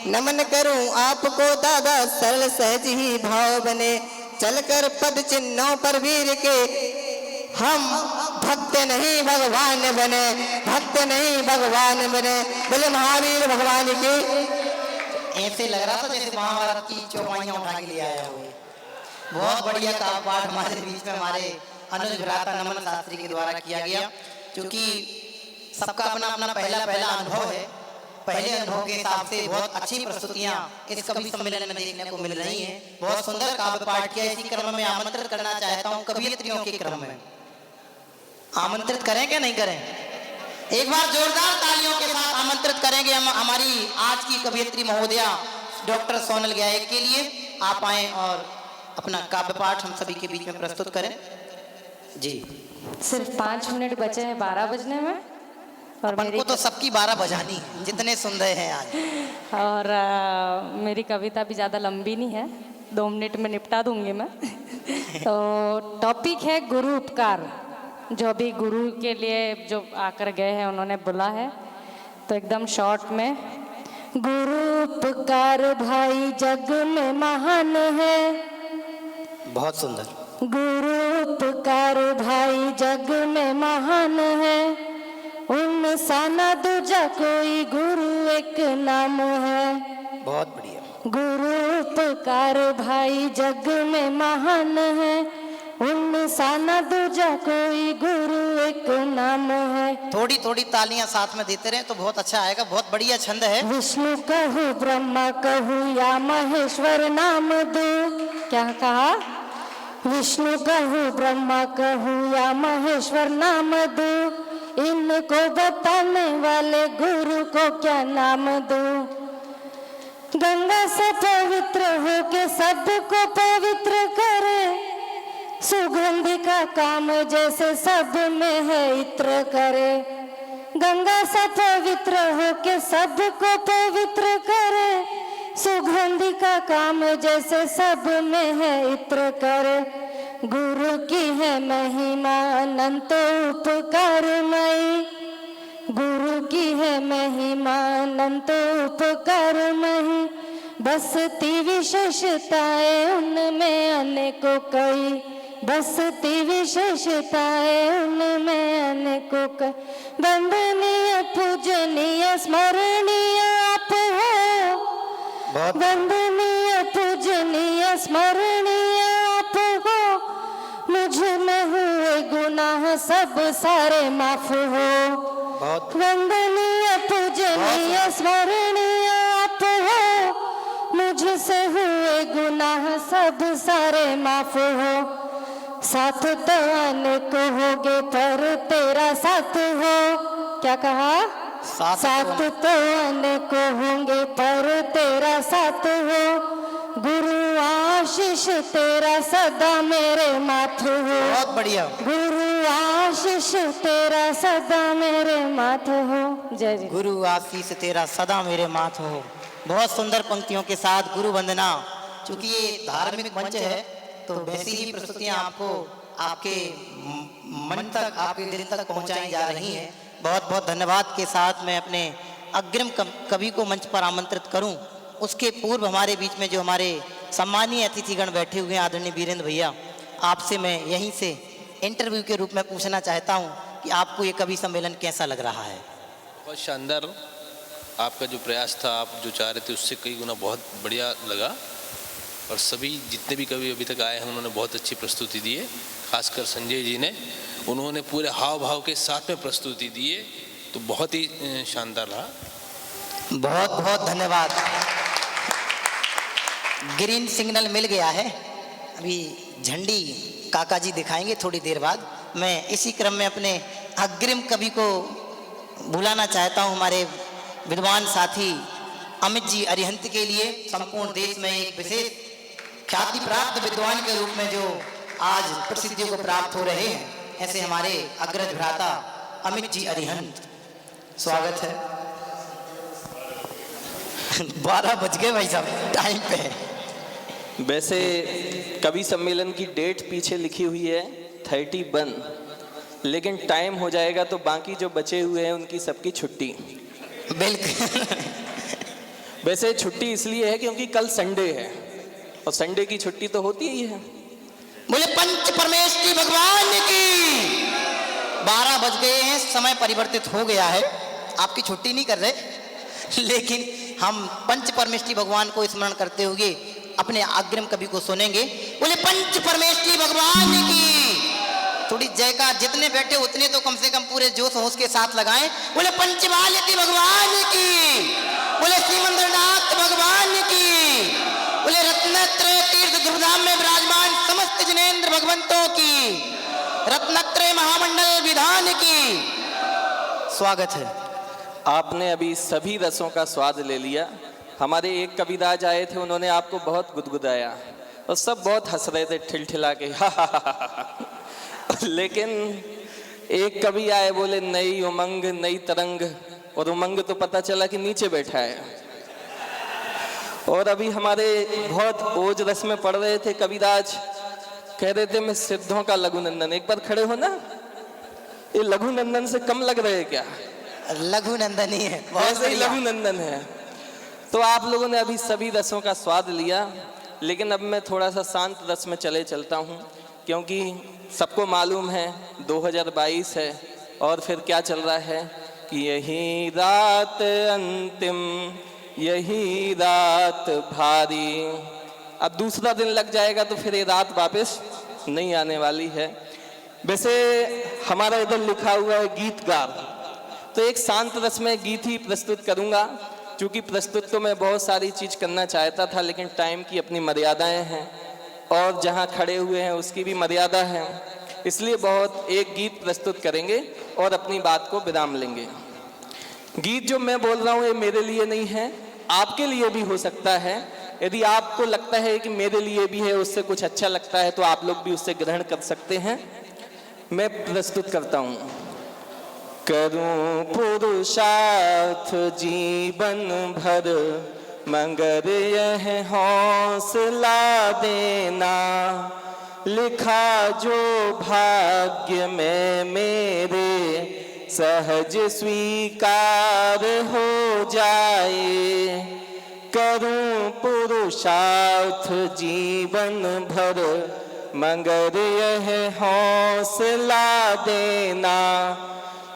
नमन करूं आपको दादा, सरल सहज ही भाव बने। चलकर पद चिन्हों पर वीर के हम भक्त नहीं भगवान बने, भक्त नहीं भगवान बने। बोले महावीर भगवान की। ऐसे लग रहा था जैसे महाभारत की चौपाइयां उठा के ले आया हुए। बहुत बढ़िया काव्य पाठ हमारे बीच में हमारे अनुज भ्राता नमन शास्त्री के द्वारा किया गया, क्योंकि सबका अपना अपना पहला अनुभव है। पहले अनुभव के हिसाब से बहुत अच्छी प्रस्तुतियां इस कवि सम्मेलन में देखने को मिल रही हैं। बहुत सुंदर काव्य पाठ किया। इसी क्रम में आमंत्रित करना चाहता हूं कवियत्रियों के क्रम में। आमंत्रित करें क्या नहीं करें? एक बार जोरदार तालियों के साथ आमंत्रित करेंगे हम हमारी आज की कवियत्री महोदया डॉक्टर सोनल गायक के लिए। आप आए और अपना काव्य पाठ हम सभी के बीच में प्रस्तुत करें। जी सिर्फ 5 मिनट बचे हैं 12 बजने में, और अपन को तो सबकी 12 बजानी है, जितने सुन रहे हैं आज। और मेरी कविता भी ज़्यादा लंबी नहीं है, 2 मिनट में निपटा दूंगी मैं। तो टॉपिक है गुरु उपकार। जो अभी गुरु के लिए जो आकर गए हैं उन्होंने बोला है, तो एकदम शॉर्ट में। गुरु उपकार भाई जग में महान है। बहुत सुंदर। गुरु उपकार भाई जग में महान है। उन सा न दूजा कोई, गुरु एक नाम है। बहुत बढ़िया। गुरु उपकार भाई जग में महान है। उन सा न दूजा कोई, गुरु एक नाम है। थोड़ी थोड़ी तालियां साथ में देते रहे तो बहुत अच्छा आएगा। बहुत बढ़िया छंद है। विष्णु कहूँ ब्रह्मा कहूँ या महेश्वर नाम दो। क्या कहा? विष्णु कहूँ ब्रह्मा कहूँ या महेश्वर नाम दो। इनको बताने वाले गुरु को क्या नाम दो। गंगा से पवित्र हो के सबको पवित्र करे। सुगंधि का काम जैसे सब में है इत्र करे। गंगा से पवित्र हो के सबको पवित्र करे। सुगंधि का काम जैसे सब में है इत्र करे। गुरु की है महिमा अनंत उपकारमयी। गुरु की है महिमा अनंत उपकारमयी। बसती विशेषताएं उनमें अनेकों कई। बसती विशेषताएं उनमें अनेकों कई। वंदनीय पूजनीय स्मरणीय आप हो। वंदनीय पूजनीय स्मरणीय आप हो। मुझ में हुए गुनाह सब सारे माफ हो। वंदनीय पूजनीय स्मरणीय आप हो। मुझसे हुए गुनाह सब सारे माफ हो। साथ तो अनेक होगे पर तेरा साथ हो। क्या कहा? साथ तो अनेक होंगे पर तेरा साथ हो। गुरु आशीष तेरा सदा मेरे माथ हो। बहुत बढ़िया। गुरु आशीष तेरा सदा मेरे माथ हो। जय जय। गुरु आशीष तेरा सदा मेरे माथ हो। बहुत सुंदर पंक्तियों के साथ गुरु वंदना। चूंकि ये धार्मिक मंच है तो वैसी ही प्रस्तुतियां आपको आपके मन तक, आपके दिल तक पहुंचाई जा रही हैं। बहुत बहुत धन्यवाद के साथ मैं अपने अग्रिम कवि को मंच पर आमंत्रित करूं। उसके पूर्व हमारे बीच में जो हमारे सम्मानीय अतिथिगण बैठे हुए हैं, आदरणीय वीरेंद्र भैया, आपसे मैं यहीं से इंटरव्यू के रूप में पूछना चाहता हूं कि आपको ये कवि सम्मेलन कैसा लग रहा है? बहुत शानदार, आपका जो प्रयास था, आप जो चाह रहे थे उससे कई गुना बहुत बढ़िया लगा। और सभी जितने भी कवि अभी तक आए हैं उन्होंने बहुत अच्छी प्रस्तुति दी है। खासकर संजय जी ने, उन्होंने पूरे हाव भाव के साथ में प्रस्तुति दी है, तो बहुत ही शानदार रहा। बहुत बहुत धन्यवाद। ग्रीन सिग्नल मिल गया है, अभी झंडी काका जी दिखाएंगे थोड़ी देर बाद। मैं इसी क्रम में अपने अग्रिम कवि को बुलाना चाहता हूं, हमारे विद्वान साथी अमित जी अरिहंत के लिए। संपूर्ण देश में एक विशेष ख्याति प्राप्त विद्वान के रूप में जो आज प्रसिद्धियों को प्राप्त हो रहे हैं, ऐसे हमारे अग्रज भ्राता अमित जी अरिहंत, स्वागत है। 12 बज गए भाई साहब, टाइम पे है। वैसे कवि सम्मेलन की डेट पीछे लिखी हुई है 31, लेकिन टाइम हो जाएगा तो बाकी जो बचे हुए हैं उनकी सबकी छुट्टी। बिल्कुल। वैसे छुट्टी इसलिए है क्योंकि कल संडे है, और संडे की छुट्टी तो होती ही है। बोले पंच परमेश्वरी भगवान की। 12 बज गए हैं, समय परिवर्तित हो गया है, आपकी छुट्टी नहीं कर रहे, लेकिन हम पंच परमेश्वरी भगवान को स्मरण करते हुए अपने अग्रिम कवि को सुनेंगे। बोले पंच परमेश्वरी भगवान की। थोड़ी जयकार, जितने बैठे उतने तो कम से कम पूरे जोश होश के साथ लगाएं। बोले पंचमालिकी भगवान की। बोले श्रीमंद्रनाथ भगवान की। बोले रत्नत्रय तीर्थ ध्रुवधाम में विराजमान समस्त जिनेंद्र भगवंतों की, रत्नत्रय महामंडल विधान की। स्वागत है। आपने अभी सभी रसों का स्वाद ले लिया। हमारे एक कविराज आए थे, उन्होंने आपको बहुत गुदगुदाया और सब बहुत हंस रहे थे ठिलठिला के, लेकिन एक कवि आए, बोले नई उमंग नई तरंग, और उमंग तो पता चला कि नीचे बैठा है। और अभी हमारे बहुत ओज रस में पढ़ रहे थे कविराज, कह रहे थे मैं सिद्धों का लघुनंदन। एक बार खड़े हो ना, ये लघुनंदन से कम लग रहे हैं क्या? लघुनंदन ही है, वैसे ही लघुनंदन है। तो आप लोगों ने अभी सभी रसों का स्वाद लिया, लेकिन अब मैं थोड़ा सा शांत रस में चलता हूँ, क्योंकि सबको मालूम है 2022 है, और फिर क्या चल रहा है कि यही रात अंतिम, यही रात भारी। अब दूसरा दिन लग जाएगा तो फिर ये रात वापस नहीं आने वाली है। वैसे हमारा इधर लिखा हुआ है गीतकार, तो एक शांत रस में गीत ही प्रस्तुत करूंगा, क्योंकि प्रस्तुत तो मैं बहुत सारी चीज़ करना चाहता था, लेकिन टाइम की अपनी मर्यादाएं हैं, और जहां खड़े हुए हैं उसकी भी मर्यादा है, इसलिए बहुत एक गीत प्रस्तुत करेंगे और अपनी बात को विराम लेंगे। गीत जो मैं बोल रहा हूँ ये मेरे लिए नहीं है, आपके लिए भी हो सकता है। यदि आपको लगता है कि मेरे लिए भी है, उससे कुछ अच्छा लगता है, तो आप लोग भी उससे ग्रहण कर सकते हैं। मैं प्रस्तुत करता हूँ। करूं पुरुषार्थ जीवन भर, मगर यह हौसला देना, लिखा जो भाग्य में मेरे सहज स्वीकार हो जाए। करूं पुरुषार्थ जीवन भर, मगर यह हौसला देना,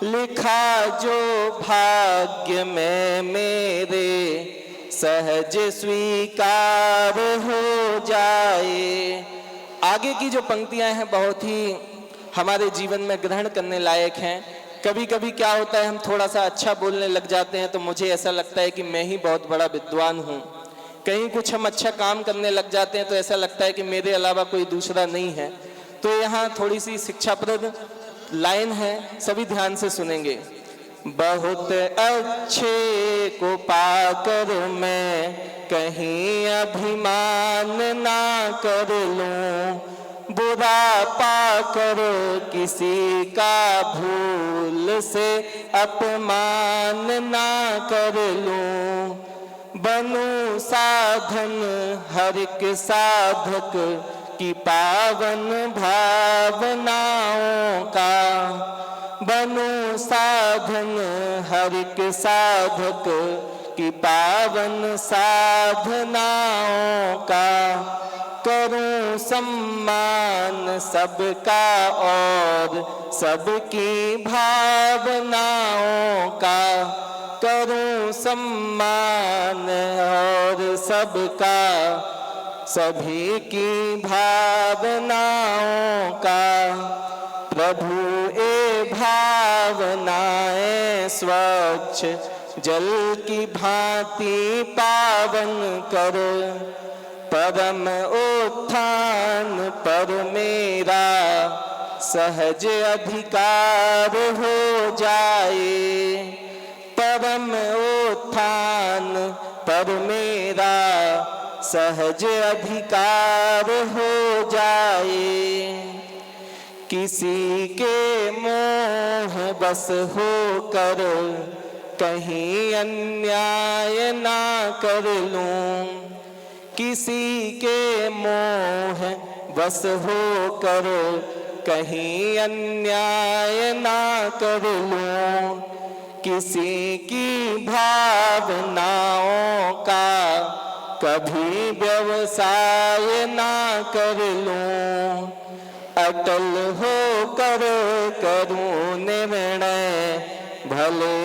लिखा जो भाग्य में मेरे सहज स्वीकार हो जाए। आगे की जो पंक्तियां हैं बहुत ही हमारे जीवन में ग्रहण करने लायक हैं। कभी कभी क्या होता है, हम थोड़ा सा अच्छा बोलने लग जाते हैं तो मुझे ऐसा लगता है कि मैं ही बहुत बड़ा विद्वान हूँ। कहीं कुछ हम अच्छा काम करने लग जाते हैं तो ऐसा लगता है कि मेरे अलावा कोई दूसरा नहीं है। तो यहाँ थोड़ी सी शिक्षाप्रद लाइन है, सभी ध्यान से सुनेंगे। बहुत अच्छे को पाकर मैं कहीं अभिमान ना कर लूं, बुरा पाकर किसी का भूल से अपमान ना कर लूं। बनूं साधन हर एक साधक की पावन भावनाओं का, बनूं साधन हर एक साधक कि पावन साधनाओं का करूं सम्मान सबका और सबकी भावनाओं का करूं सम्मान और सबका सभी की भावनाओं का। प्रभु ए भावनाएं स्वच्छ जल की भांति पावन कर, परम उत्थान पर मेरा सहज अधिकार हो जाए। परम उत्थान पर मेरा सहज अधिकार हो जाए। किसी के मोह बस होकर कहीं अन्याय ना कर लूं, किसी के मोह बस होकर कहीं अन्याय ना कर लूं, किसी की भावनाओं का कभी व्यवसाय ना कर लूं। अटल होकर करूं निर्णय भले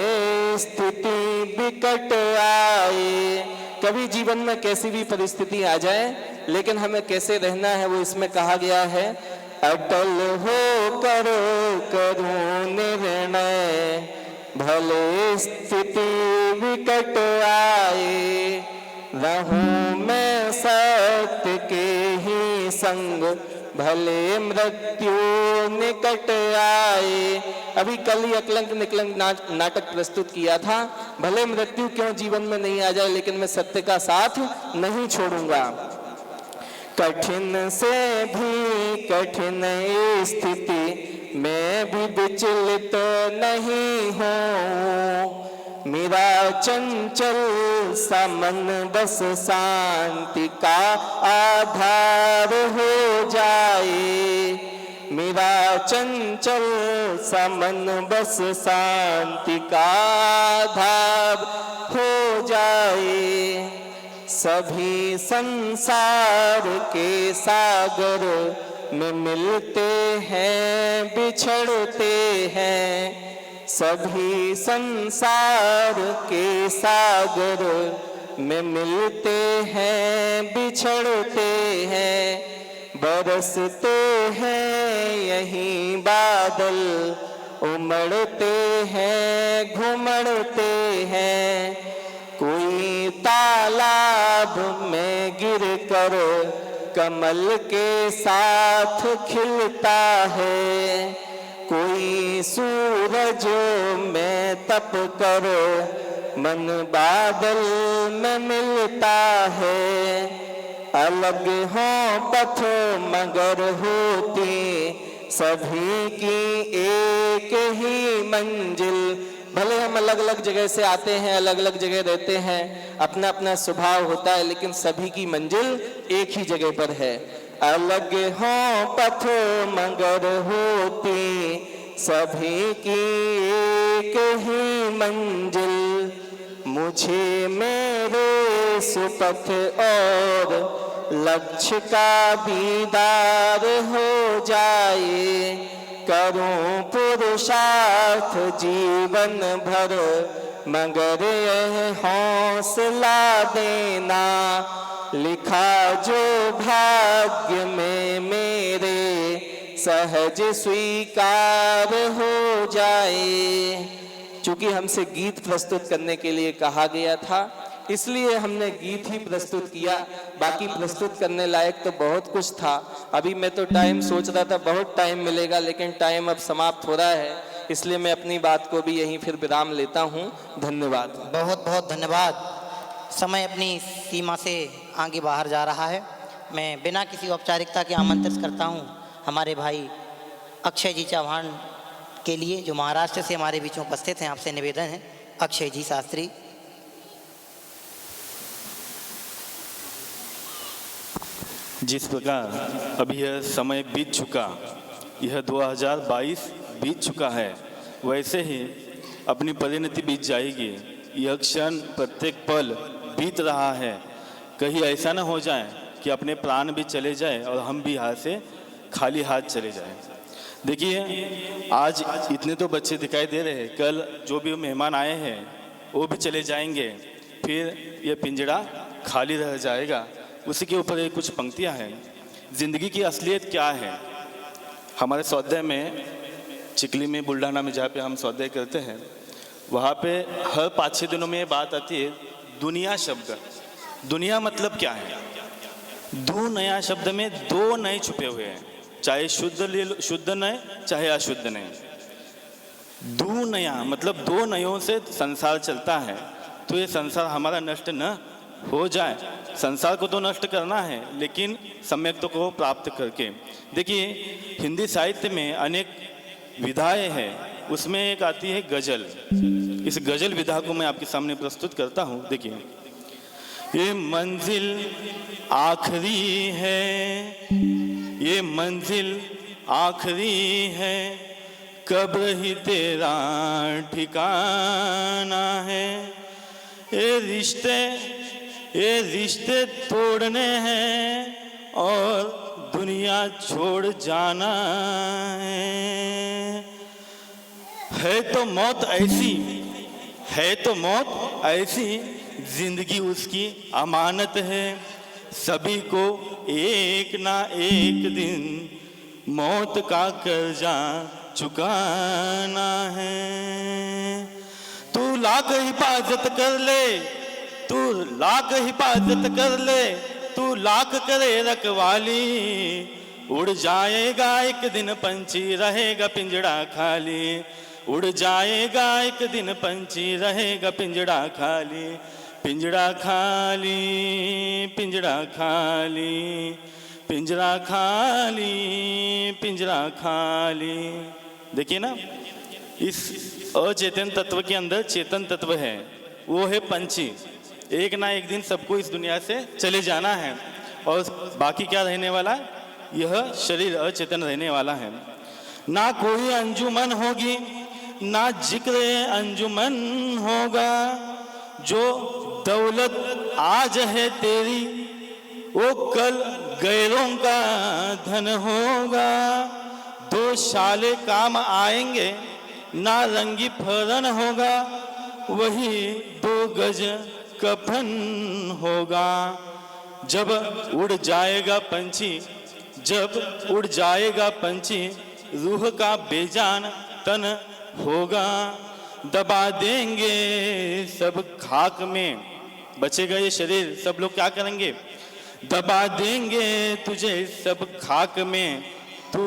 स्थिति विकट आए। कभी जीवन में कैसी भी परिस्थिति आ जाए, लेकिन हमें कैसे रहना है वो इसमें कहा गया है। अटल होकर करूं निर्णय भले स्थिति विकट आए। रहूं मैं सत्य के ही संग भले मृत्यु निकट आए। अभी कल ही अकलंक निकलंक नाटक प्रस्तुत किया था। भले मृत्यु क्यों जीवन में नहीं आ जाए, लेकिन मैं सत्य का साथ नहीं छोड़ूंगा। कठिन से भी कठिन स्थिति में भी विचलित नहीं हूँ। मेरा चंचल सा मन बस शांति का आधार हो जाए। मेरा चंचल सा मन बस शांति का आधार हो जाए। सभी संसार के सागर में मिलते हैं बिछड़ते हैं। सभी संसार के सागर में मिलते हैं बिछड़ते हैं। बरसते हैं यहीं बादल, उमड़ते हैं घुमड़ते हैं। कोई तालाब में गिर कर कमल के साथ खिलता है। कोई सूरज में तप कर मन बादल में मिलता है। अलग हो पथ मगर होती सभी की एक ही मंजिल। भले हम अलग अलग जगह से आते हैं, अलग अलग जगह रहते हैं, अपना अपना स्वभाव होता है, लेकिन सभी की मंजिल एक ही जगह पर है। अलग हो पथ मगर होती सभी की एक ही मंजिल। मुझे मेरे सुपथ और लक्ष्य का दीदार हो जाए। करूं पुरुषार्थ जीवन भर मगर यह हौसला देना। लिखा जो भाग्य में मेरे सहज स्वीकार हो जाए। चूंकि हमसे गीत प्रस्तुत करने के लिए कहा गया था, इसलिए हमने गीत ही प्रस्तुत किया। बाकी प्रस्तुत करने लायक तो बहुत कुछ था। अभी मैं तो टाइम सोच रहा था बहुत टाइम मिलेगा, लेकिन टाइम अब समाप्त हो रहा है, इसलिए मैं अपनी बात को भी यहीं फिर विराम लेता हूँ। धन्यवाद। बहुत बहुत धन्यवाद। समय अपनी सीमा से आगे बाहर जा रहा है। मैं बिना किसी औपचारिकता के आमंत्रित करता हूँ हमारे भाई अक्षय जी चौहान के लिए, जो महाराष्ट्र से हमारे बीच में उपस्थित हैं। आपसे निवेदन है, अक्षय जी शास्त्री। जिस प्रकार अभी यह समय बीत चुका, यह 2022 बीत चुका है, वैसे ही अपनी परिणति बीत जाएगी। यह क्षण प्रत्येक पल बीत रहा है, कहीं ऐसा ना हो जाए कि अपने प्राण भी चले जाए और हम भी यहाँ से खाली हाथ चले जाएं। देखिए आज इतने तो बच्चे दिखाई दे रहे हैं, कल जो भी मेहमान आए हैं वो भी चले जाएंगे, फिर ये पिंजड़ा खाली रह जाएगा। उसी के ऊपर ये कुछ पंक्तियाँ हैं। ज़िंदगी की असलियत क्या है? हमारे स्वाध्याय में चिकली में बुल्ढाना में जहाँ पे हम स्वाध्याय करते हैं, वहाँ पे हर 5-6 दिनों में ये बात आती है दुनिया शब्द। दुनिया मतलब क्या है? दो नया शब्द में दो नए छुपे हुए हैं, चाहे शुद्ध नए चाहे अशुद्ध नए। दो नया मतलब दो नयों से संसार चलता है, तो ये संसार हमारा नष्ट न हो जाए। संसार को तो नष्ट करना है, लेकिन सम्यक को प्राप्त करके। देखिए हिंदी साहित्य में अनेक विधाएं हैं, उसमें एक आती है गजल। इस गजल विधा को मैं आपके सामने प्रस्तुत करता हूँ। देखिए, ये मंजिल आखिरी है, ये मंजिल आखिरी है, कब्र ही तेरा ठिकाना है। ये रिश्ते तोड़ने हैं और दुनिया छोड़ जाना है तो मौत ऐसी, है तो मौत ऐसी, जिंदगी उसकी अमानत है। सभी को एक ना एक दिन मौत का कर्जा चुकाना है। तू लाख हिफाजत कर ले, तू लाख हिफाजत कर ले, तू लाख करे रखवाली, उड़ जाएगा एक दिन पंछी, रहेगा पिंजड़ा खाली। उड़ जाएगा एक दिन पंछी, रहेगा पिंजड़ा खाली। पिंजड़ा खाली, पिंजड़ा खाली, पिंजरा खाली, पिंजरा खाली। देखिए ना, इस अचेतन तत्व के अंदर चेतन तत्व है, वो है पंछी। एक ना एक दिन सबको इस दुनिया से चले जाना है, और बाकी क्या रहने वाला? यह शरीर अचेतन रहने वाला है। ना कोई अंजुमन होगी, ना जिक्र अंजुमन होगा। जो दौलत आज है तेरी, वो कल गैरों का धन होगा। दो शाले काम आएंगे, ना रंगी फरन होगा, वही 2 गज कफन होगा। जब उड़ जाएगा पंछी, जब उड़ जाएगा पंछी, रूह का बेजान तन होगा। दबा देंगे सब खाक में, बचेगा ये शरीर, सब लोग क्या करेंगे? दबा देंगे तुझे सब खाक में। तू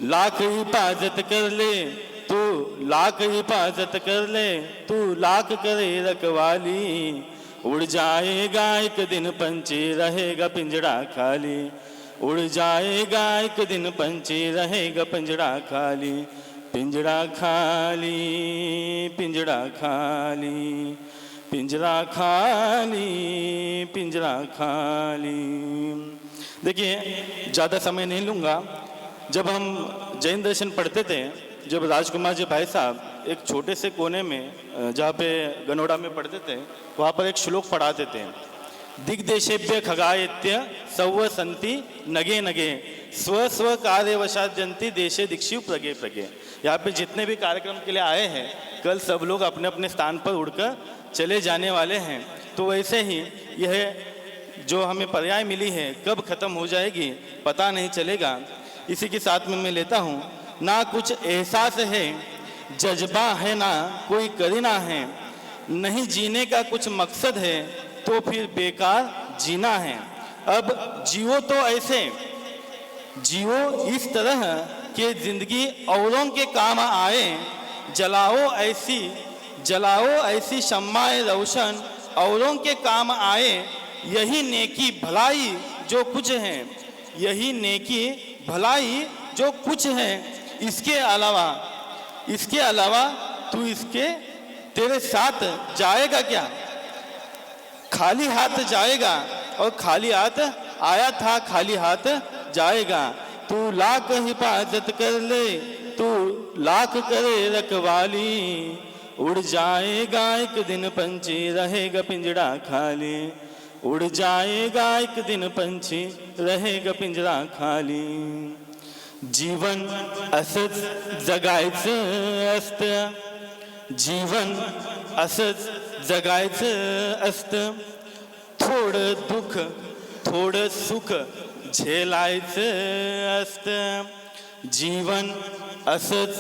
लाख हिफाजत कर ले, तू लाख हिफाजत कर ले, तू लाख करे रखवाली। उड़ जाएगा एक दिन पंछी, रहेगा पिंजड़ा खाली। उड़ जाएगा एक दिन पंछी, रहेगा पिंजड़ा खाली। पिंजड़ा खाली, पिंजड़ा खाली, पिंजरा खाली, पिंजरा खाली। देखिए ज़्यादा समय नहीं लूँगा। जब हम जैन दर्शन पढ़ते थे, जब राजकुमार जी भाई साहब एक छोटे से कोने में जहाँ पे गनोड़ा में पढ़ते थे, वहाँ पर एक श्लोक पढ़ाते थे। दिग्देशेभ्य खगायत्य सव संति नगे नगे, स्व स्व कार्यवशाद्यंति देशे दीक्षु प्रगे प्रगे। यहाँ पे जितने भी कार्यक्रम के लिए आए हैं, कल सब लोग अपने अपने स्थान पर उड़कर चले जाने वाले हैं। तो वैसे ही यह जो हमें पर्याय मिली है कब ख़त्म हो जाएगी पता नहीं चलेगा। इसी के साथ में मैं लेता हूँ, ना कुछ एहसास है, जज्बा है ना कोई करीना है। नहीं जीने का कुछ मकसद है, तो फिर बेकार जीना है। अब जियो तो ऐसे जियो इस तरह कि जिंदगी औरों के काम आए। जलाओ ऐसी शम्माए रोशन, औरों के काम आए। यही नेकी भलाई जो कुछ है, यही नेकी भलाई जो कुछ है। इसके अलावा तू तेरे साथ जाएगा क्या? खाली हाथ जाएगा, और खाली हाथ आया था, खाली हाथ जाएगा। तू लाख हिफाजत कर ले, तू लाख करे रखवाली। उड़ जाएगा एक दिन पंछी रहेगा पिंजड़ा खाली, उड़ जाएगा एक दिन पंछी रहेगा पिंजरा खाली। जीवन असंच जगायचं असतं, जीवन असंच जगायचं असतं, थोडं दुःख थोडं सुख झेलायचं असतं, जीवन असंच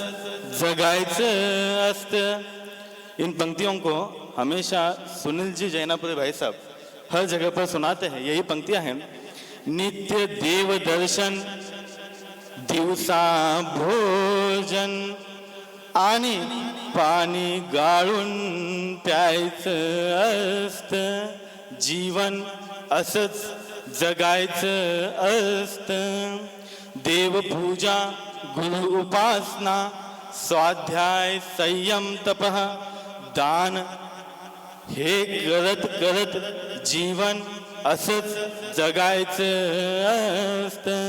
जगायचं असतं। इन पंक्तियों को हमेशा सुनील जी जैनापुरी भाई साहब हर जगह पर सुनाते हैं। यही पंक्तियां हैं, नित्य देव दर्शन दिवसा भोजन आणि पाणी गाळून प्यायचं असतं, जीवन असंच जगायचं असतं। देवपूजा गुरु उपासना स्वाध्याय संयम तपः दान हे करत करत जीवन असंच जगायचं असतं।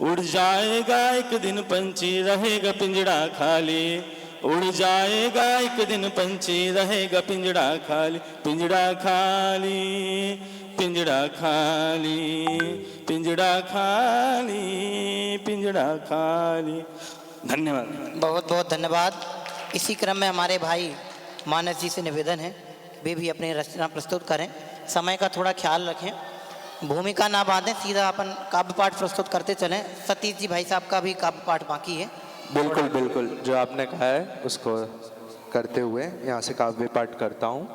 उड़ जाएगा एक दिन पंछी रहेगा पिंजड़ा खाली, उड़ जाएगा एक दिन पंछी रहेगा पिंजड़ा खाली, पिंजड़ा खाली पिंजड़ा खाली पिंजड़ा खाली पिंजड़ा खाली। धन्यवाद। बहुत बहुत धन्यवाद। इसी क्रम में हमारे भाई मानस जी से निवेदन है वे भी अपनी रचना प्रस्तुत करें। समय का थोड़ा ख्याल रखें, भूमिका ना बांधें, सीधा अपन काव्य पाठ प्रस्तुत करते चलें। सतीश जी भाई साहब का भी काव्य पाठ बाकी है। बिल्कुल बिल्कुल, जो आपने कहा है उसको करते हुए यहाँ से काव्य पाठ करता हूँ।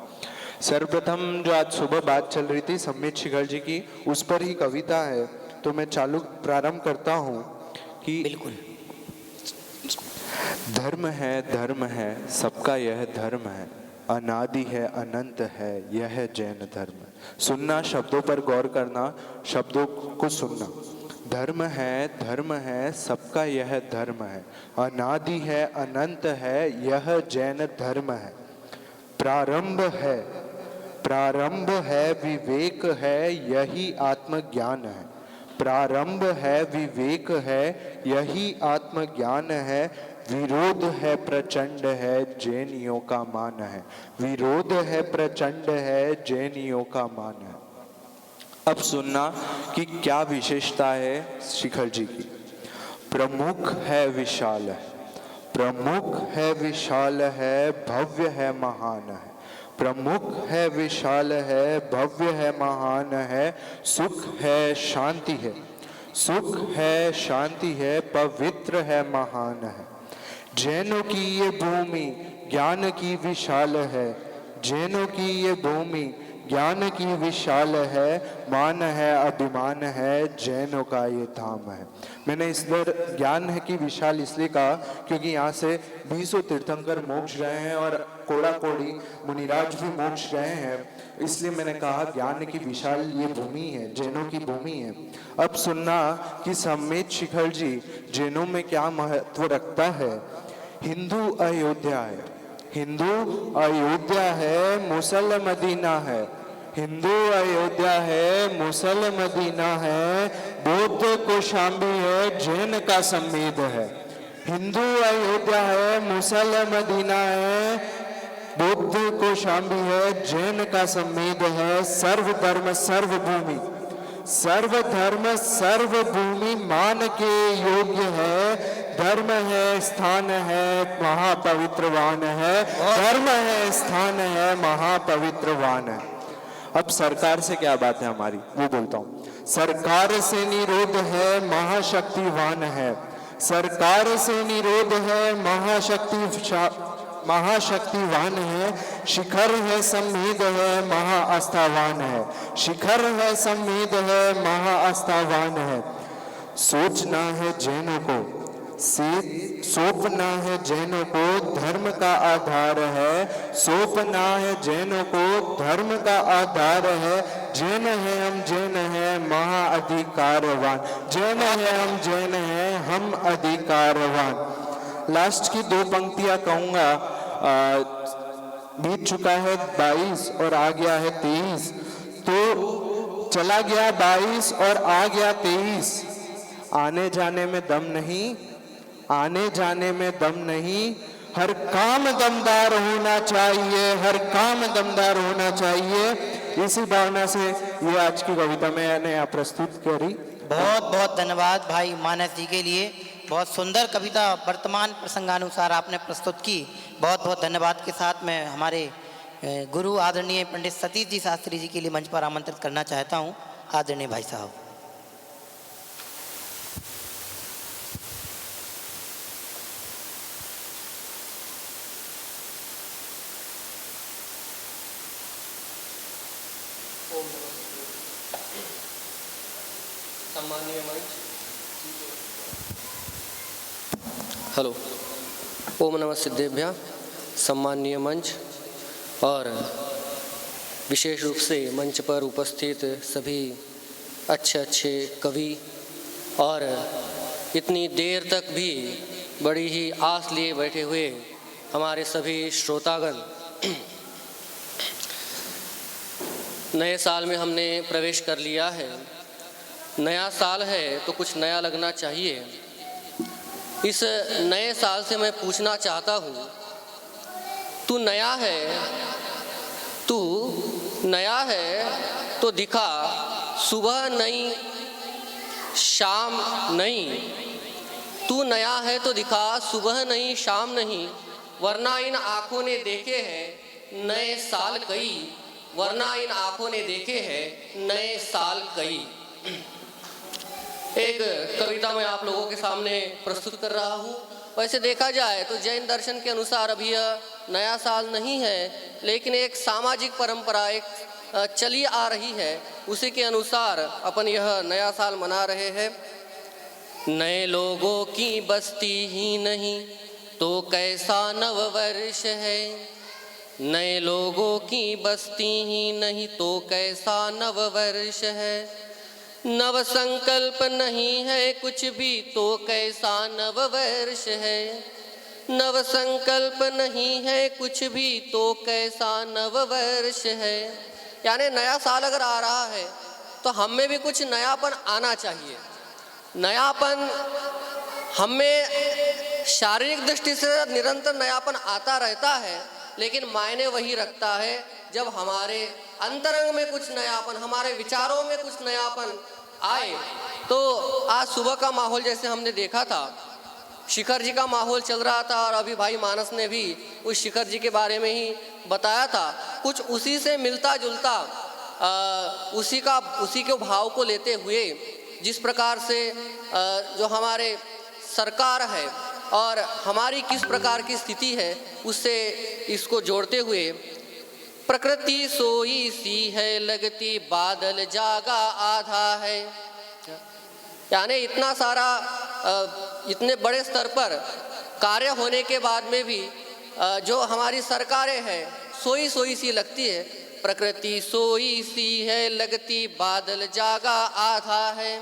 सर्वप्रथम जो आज सुबह बात चल रही थी सम्मित शिखर जी की, उस पर ही कविता है, तो मैं प्रारंभ करता हूँ कि बिल्कुल धर्म है सबका यह धर्म है, अनादि है अनंत है यह जैन धर्म। सुनना, शब्दों पर गौर करना, शब्दों को सुनना। धर्म है सबका यह धर्म है, अनादि है अनंत है यह जैन धर्म है। प्रारंभ है विवेक है यही आत्मज्ञान है, प्रारंभ है विवेक है यही आत्मज्ञान है। विरोध है प्रचंड है जैनियों का मान है, विरोध है प्रचंड है जैनियों का मान है। अब सुनना कि क्या विशेषता है शिखर जी की। प्रमुख है विशाल है, प्रमुख है विशाल है भव्य है महान है, प्रमुख है विशाल है भव्य है महान है। सुख है शांति है, सुख है शांति है पवित्र है महान है। जैनों की ये भूमि ज्ञान की विशाल है, जैनों की ये भूमि ज्ञान की विशाल है, मान है अभिमान है जैनों का ये धाम है। मैंने इस बार ज्ञान है कि विशाल इसलिए कहा क्योंकि यहाँ से 20 तीर्थंकर मोक्ष गए हैं और कोड़ा कोड़ी मुनिराज भी मोक्ष गए हैं, इसलिए मैंने कहा ज्ञान की विशाल ये भूमि है, जैनों की भूमि है। अब सुनना कि सम्मित शिखर जी जैनों में क्या महत्व रखता है। हिंदू अयोध्या है, हिंदू अयोध्या है मुसल मदीना है, हिंदू अयोध्या है मुसल मदीना है। बौद्ध कौशाम्बी है जैन का संवेद है, हिंदू अयोध्या है मुसल मदीना है, बौद्ध कौशाम्बी है जैन का संवेद है। सर्वधर्म सर्वभूमि, सर्वधर्म सर्वभूमि मान के योग्य है। धर्म है स्थान है महापवित्रवान है, धर्म है स्थान है महापवित्रवान है। अब सरकार से क्या बात है हमारी, वो बोलता हूँ। सरकार से निरोध है महाशक्तिवान है, सरकार से निरोध है महाशक्तिवान है। शिखर है संवेद है महाआस्थावान है, शिखर है संवेद है महाआस्थावान है। सोचना है जैनों को, सौंपना है जैनों को धर्म का आधार है, सौंपना है जैनों को धर्म का आधार है। जैन है हम जैन है महाअधिकारवान, जैन है हम जैन है हम अधिकारवान। लास्ट की 2 पंक्तियां कहूंगा, बीत चुका है 22 और आ गया है 23, तो चला गया 22 और आ गया 23। आने जाने में दम नहीं, आने जाने में दम नहीं, हर काम दमदार होना चाहिए, हर काम दमदार होना चाहिए। इसी भावना से ये आज की कविता मैंने यहाँ प्रस्तुत करी। बहुत बहुत धन्यवाद भाई मानस जी के लिए। बहुत सुंदर कविता वर्तमान प्रसंगानुसार आपने प्रस्तुत की। बहुत बहुत धन्यवाद के साथ मैं हमारे गुरु आदरणीय पंडित सतीश जी शास्त्री जी के लिए मंच पर आमंत्रित करना चाहता हूँ। आदरणीय भाई साहब। सम्मानीय मंच। हेलो, ओम नमः सिद्धेभ्यः। सम्मानीय मंच और विशेष रूप से मंच पर उपस्थित सभी अच्छे अच्छे कवि और इतनी देर तक भी बड़ी ही आस लिए बैठे हुए हमारे सभी श्रोतागण। नए साल में हमने प्रवेश कर लिया है। नया साल है तो कुछ नया लगना चाहिए। इस नए साल से मैं पूछना चाहता हूँ, तू नया है तो दिखा, सुबह नहीं शाम नहीं। तू नया है तो दिखा, सुबह नहीं शाम नहीं, वरना इन आँखों ने देखे हैं नए साल कई, वरना इन आँखों ने देखे हैं नए साल कई। एक कविता मैं आप लोगों के सामने प्रस्तुत कर रहा हूँ। वैसे देखा जाए तो जैन दर्शन के अनुसार अभी यह नया साल नहीं है, लेकिन एक सामाजिक परंपरा एक चली आ रही है, उसी के अनुसार अपन यह नया साल मना रहे हैं। नए लोगों की बस्ती ही नहीं तो कैसा नववर्ष है, नए लोगों की बस्ती ही नहीं तो कैसा नववर्ष है। नव संकल्प नहीं है कुछ भी तो कैसा नववर्ष है, नव संकल्प नहीं है कुछ भी तो कैसा नववर्ष है। यानी नया साल अगर आ रहा है तो हम में भी कुछ नयापन आना चाहिए। नयापन हमें शारीरिक दृष्टि से निरंतर नयापन आता रहता है, लेकिन मायने वही रखता है जब हमारे अंतरंग में कुछ नयापन, हमारे विचारों में कुछ नयापन आए। तो आज सुबह का माहौल जैसे हमने देखा था, शिखर जी का माहौल चल रहा था और अभी भाई मानस ने भी उस शिखर जी के बारे में ही बताया था। कुछ उसी से मिलता जुलता उसी के भाव को लेते हुए जिस प्रकार से जो हमारे सरकार है और हमारी किस प्रकार की स्थिति है उससे इसको जोड़ते हुए, प्रकृति सोई सी है लगती बादल जागा आधा है। यानी इतना सारा इतने बड़े स्तर पर कार्य होने के बाद में भी जो हमारी सरकारें हैं सोई सोई सी लगती है। प्रकृति सोई सी है लगती बादल जागा आधा है,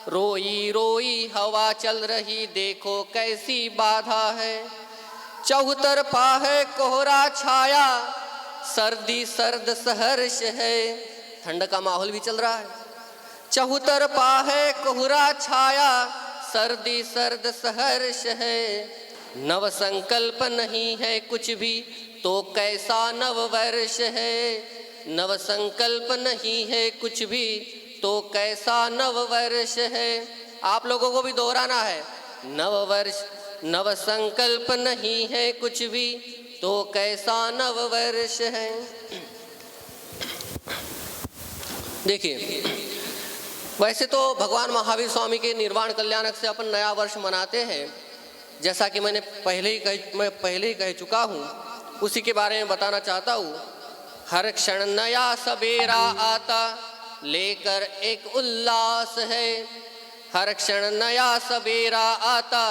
रोई रोई हवा चल रही देखो कैसी बाधा है। चौतरफा है कोहरा छाया सर्दी सर्द सहर्ष है, ठंड का माहौल भी चल रहा है। चौतरफा है कोहरा छाया सर्दी सर्द सहर्ष है, नव संकल्प नहीं है कुछ भी तो कैसा नववर्ष है, नव संकल्प नहीं है कुछ भी तो कैसा नववर्ष है। आप लोगों को भी दोहराना है, नववर्ष, नव संकल्प नहीं है कुछ भी तो कैसा नववर्ष है। देखिए, वैसे तो भगवान महावीर स्वामी के निर्वाण कल्याणक से अपन नया वर्ष मनाते हैं, जैसा कि मैं पहले ही कह चुका हूँ, उसी के बारे में बताना चाहता हूँ। हर क्षण नया सवेरा आता लेकर एक उल्लास है, हर क्षण नया सवेरा आता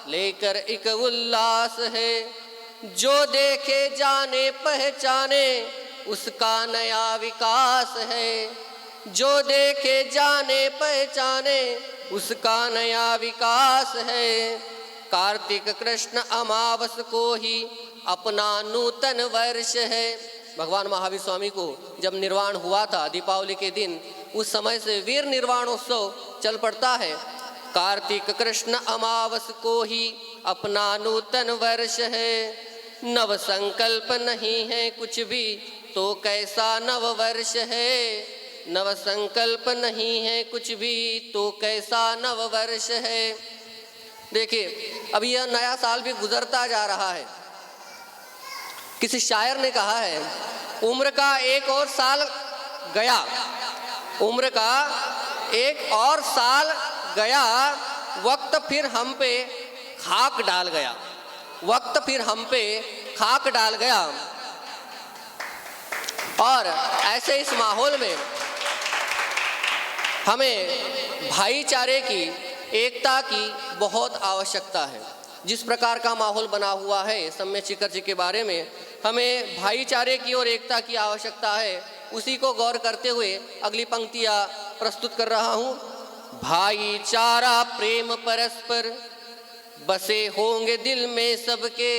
लेकर एक उल्लास है। जो देखे जाने पहचाने उसका नया विकास है, जो देखे जाने पहचाने उसका नया विकास है। कार्तिक कृष्ण अमावस को ही अपना नूतन वर्ष है। भगवान महावीर स्वामी को जब निर्वाण हुआ था दीपावली के दिन, उस समय से वीर निर्वाणोत्सव चल पड़ता है। कार्तिक कृष्ण अमावस को ही अपना नूतन वर्ष है। नव संकल्प नहीं है कुछ भी तो कैसा नव वर्ष है, नव संकल्प नहीं है कुछ भी तो कैसा नव वर्ष है। देखिए अभी यह नया साल भी गुजरता जा रहा है। किसी शायर ने कहा है, उम्र का एक और साल गया, उम्र का एक और साल गया, वक्त फिर हम पे खाक डाल गया, वक्त फिर हम पे खाक डाल गया। और ऐसे इस माहौल में हमें भाईचारे की, एकता की बहुत आवश्यकता है। जिस प्रकार का माहौल बना हुआ है सम्य शिखर जी के बारे में, हमें भाईचारे की और एकता की आवश्यकता है। उसी को गौर करते हुए अगली पंक्तियाँ प्रस्तुत कर रहा हूँ। भाईचारा प्रेम परस्पर बसे होंगे दिल में सबके,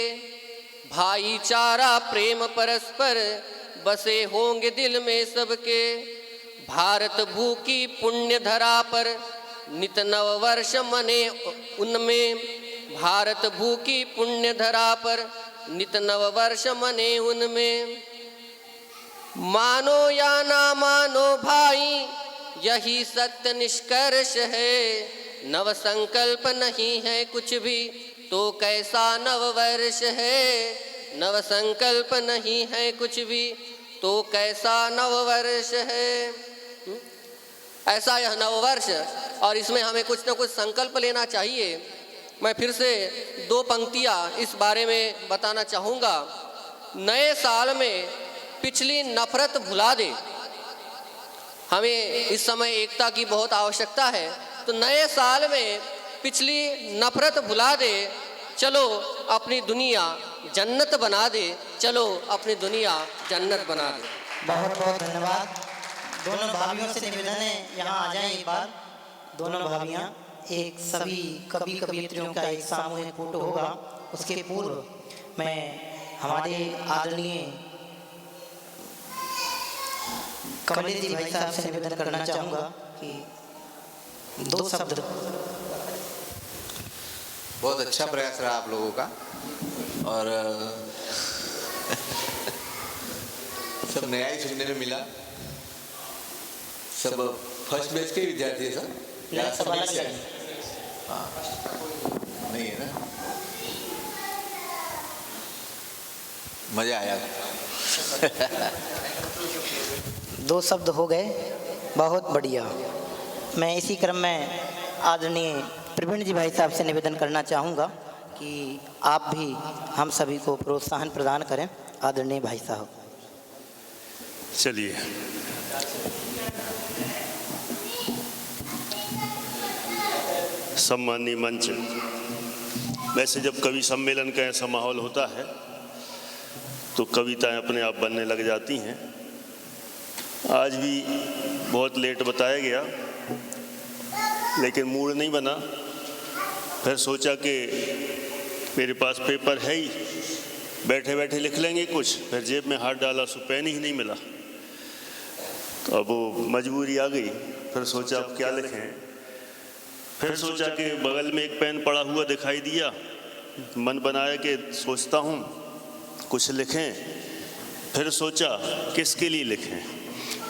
भाईचारा प्रेम परस्पर बसे होंगे दिल में सबके। भारत भू की पुण्य धरा पर नित नव वर्ष मने उनमें, भारत भू की पुण्य धरा पर नित नव वर्ष मने उनमें। मानो या ना मानो भाई यही सत्य निष्कर्ष है, नव संकल्प नहीं है कुछ भी तो कैसा नव वर्ष है, नव संकल्प नहीं है कुछ भी तो कैसा नव वर्ष है। ऐसा यह नव वर्ष, और इसमें हमें कुछ न कुछ संकल्प लेना चाहिए। मैं फिर से दो पंक्तियाँ इस बारे में बताना चाहूँगा। नए साल में पिछली नफरत भुला दे, हमें इस समय एकता की बहुत आवश्यकता है। तो नए साल में पिछली नफरत भुला दे, चलो अपनी दुनिया जन्नत बना दे, चलो अपनी दुनिया जन्नत बना दे। बहुत बहुत धन्यवाद। दोनों भाभियों से निवेदन है यहाँ आ जाएं एक बार। दोनों भाभियाँ, एक सभी कवि कवयित्रियों का एक सामूहिक फोटो होगा। उसके पूर्व मैं हमारे आदरणीय कमलेश जी भाई साहब से निवेदन करना चाहूँगा कि दो शब्द। बहुत अच्छा प्रयास रहा आप लोगों का, और सब नया ही सुनने में मिला। सब फर्स्ट बैच के विद्यार्थी है सर, या सब अलग से? हाँ, नहीं है ना? मजा आया। दो शब्द हो गए, बहुत बढ़िया। मैं इसी क्रम में आदरणीय प्रवीण जी भाई साहब से निवेदन करना चाहूँगा कि आप भी हम सभी को प्रोत्साहन प्रदान करें। आदरणीय भाई साहब। चलिए, सम्माननीय मंच, वैसे जब कवि सम्मेलन का ऐसा माहौल होता है तो कविताएं अपने आप बनने लग जाती हैं। आज भी बहुत लेट बताया गया, लेकिन मूड नहीं बना। फिर सोचा कि मेरे पास पेपर है ही, बैठे बैठे लिख लेंगे कुछ। फिर जेब में हाथ डाला सो पेन ही नहीं मिला, तो अब वो मजबूरी आ गई। फिर सोचा अब क्या लिखें। फिर सोचा कि बगल में एक पेन पड़ा हुआ दिखाई दिया, मन बनाया कि सोचता हूँ कुछ लिखें। फिर सोचा किसके लिए लिखें,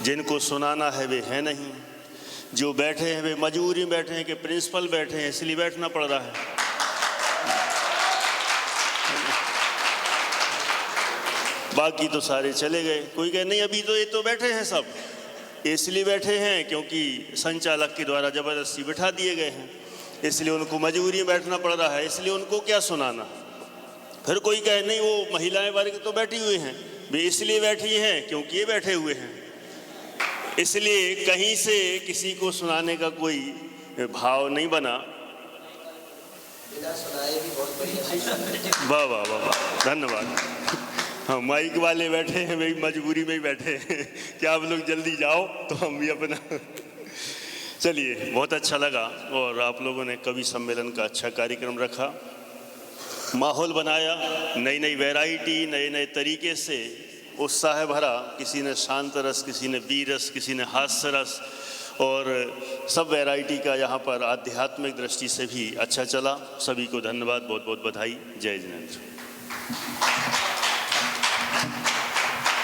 जिनको सुनाना है वे हैं नहीं, जो बैठे हैं वे मजबूरी में बैठे हैं कि प्रिंसिपल बैठे हैं इसलिए बैठना पड़ रहा है। बाकी तो सारे चले गए। कोई कहे नहीं अभी तो ये तो बैठे हैं सब, इसलिए बैठे हैं क्योंकि संचालक के द्वारा ज़बरदस्ती बिठा दिए गए हैं, इसलिए उनको मजबूरी में बैठना पड़ रहा है, इसलिए उनको क्या सुनाना। फिर कोई कहे नहीं वो महिलाएं वर्ग तो बैठी हुई हैं, वे इसलिए बैठी हैं क्योंकि ये बैठे हुए हैं, इसलिए कहीं से किसी को सुनाने का कोई भाव नहीं बना। वाह वाह वाह वाह, धन्यवाद। हाँ, माइक वाले बैठे हैं, वे मजबूरी में ही बैठे हैं कि आप लोग जल्दी जाओ तो हम भी अपना। चलिए, बहुत अच्छा लगा और आप लोगों ने कवि सम्मेलन का अच्छा कार्यक्रम रखा, माहौल बनाया, नई नई वैरायटी, नए नए तरीके से उत्साह भरा। किसी ने शांत रस, किसी ने वीर रस, किसी ने हास्य रस, और सब वैरायटी का यहाँ पर आध्यात्मिक दृष्टि से भी अच्छा चला। सभी को धन्यवाद, बहुत बहुत बधाई। जय जिनेंद्र।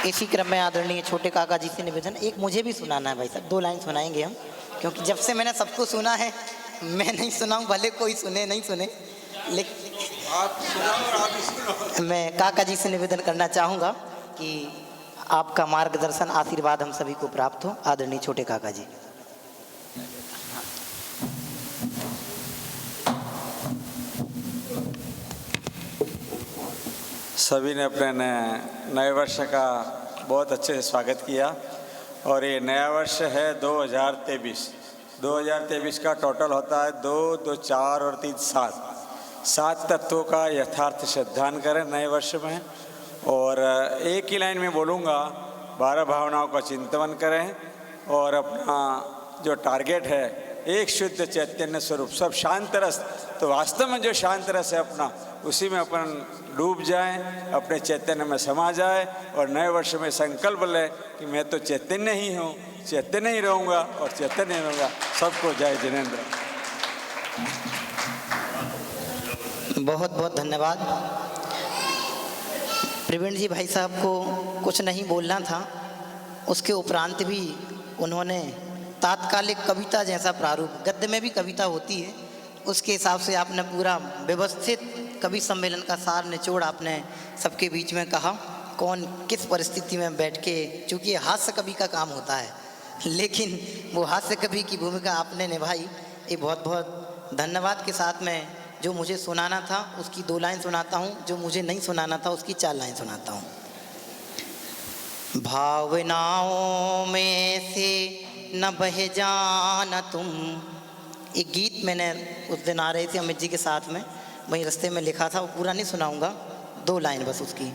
इसी क्रम में आदरणीय छोटे काका जी से निवेदन, एक मुझे भी सुनाना है भाई साहब, 2 लाइन सुनाएंगे हम, क्योंकि जब से मैंने सबको सुना है, मैं नहीं सुनाऊं, भले कोई सुने नहीं सुने, लेकिन आप सुनाओ और आप ही सुनाओ। मैं काका जी से निवेदन करना चाहूँगा कि आपका मार्गदर्शन आशीर्वाद हम सभी को प्राप्त हो। आदरणीय छोटे काका जी। सभी ने अपने नए वर्ष का बहुत अच्छे से स्वागत किया और ये नया वर्ष है 2023। 2023 का टोटल होता है 2, 2, 4 और 3, 7 तत्वों का यथार्थ श्रद्धान करें नए वर्ष में। और एक ही लाइन में बोलूँगा, 12 भावनाओं का चिंतन करें और अपना जो टारगेट है एक शुद्ध चैतन्य स्वरूप, सब शांत रस, तो वास्तव में जो शांत रस है अपना, उसी में अपन डूब जाएं, अपने चैतन्य में समा जाए और नए वर्ष में संकल्प लें कि मैं तो चैतन्य ही हूँ, चैतन्य ही रहूँगा और चैतन्य ही रहूँगा। सबको जय जिनेंद्र। बहुत बहुत धन्यवाद। प्रवीण जी भाई साहब को कुछ नहीं बोलना था, उसके उपरांत भी उन्होंने तात्कालिक कविता जैसा प्रारूप, गद्य में भी कविता होती है, उसके हिसाब से आपने पूरा व्यवस्थित कवि सम्मेलन का सार निचोड़ आपने सबके बीच में कहा, कौन किस परिस्थिति में बैठ के, चूँकि हास्य कवि का काम होता है, लेकिन वो हास्य कवि की भूमिका आपने निभाई, ये बहुत बहुत धन्यवाद के साथ में जो मुझे सुनाना था उसकी 2 लाइन सुनाता हूँ, जो मुझे नहीं सुनाना था उसकी 4 लाइन सुनाता हूँ। भावनाओं में से न बह जाना तुम, एक गीत मैंने उस दिन आ रहे थे अमित जी के साथ में, वहीं रास्ते में लिखा था, वो पूरा नहीं सुनाऊंगा, 2 लाइन बस उसकी।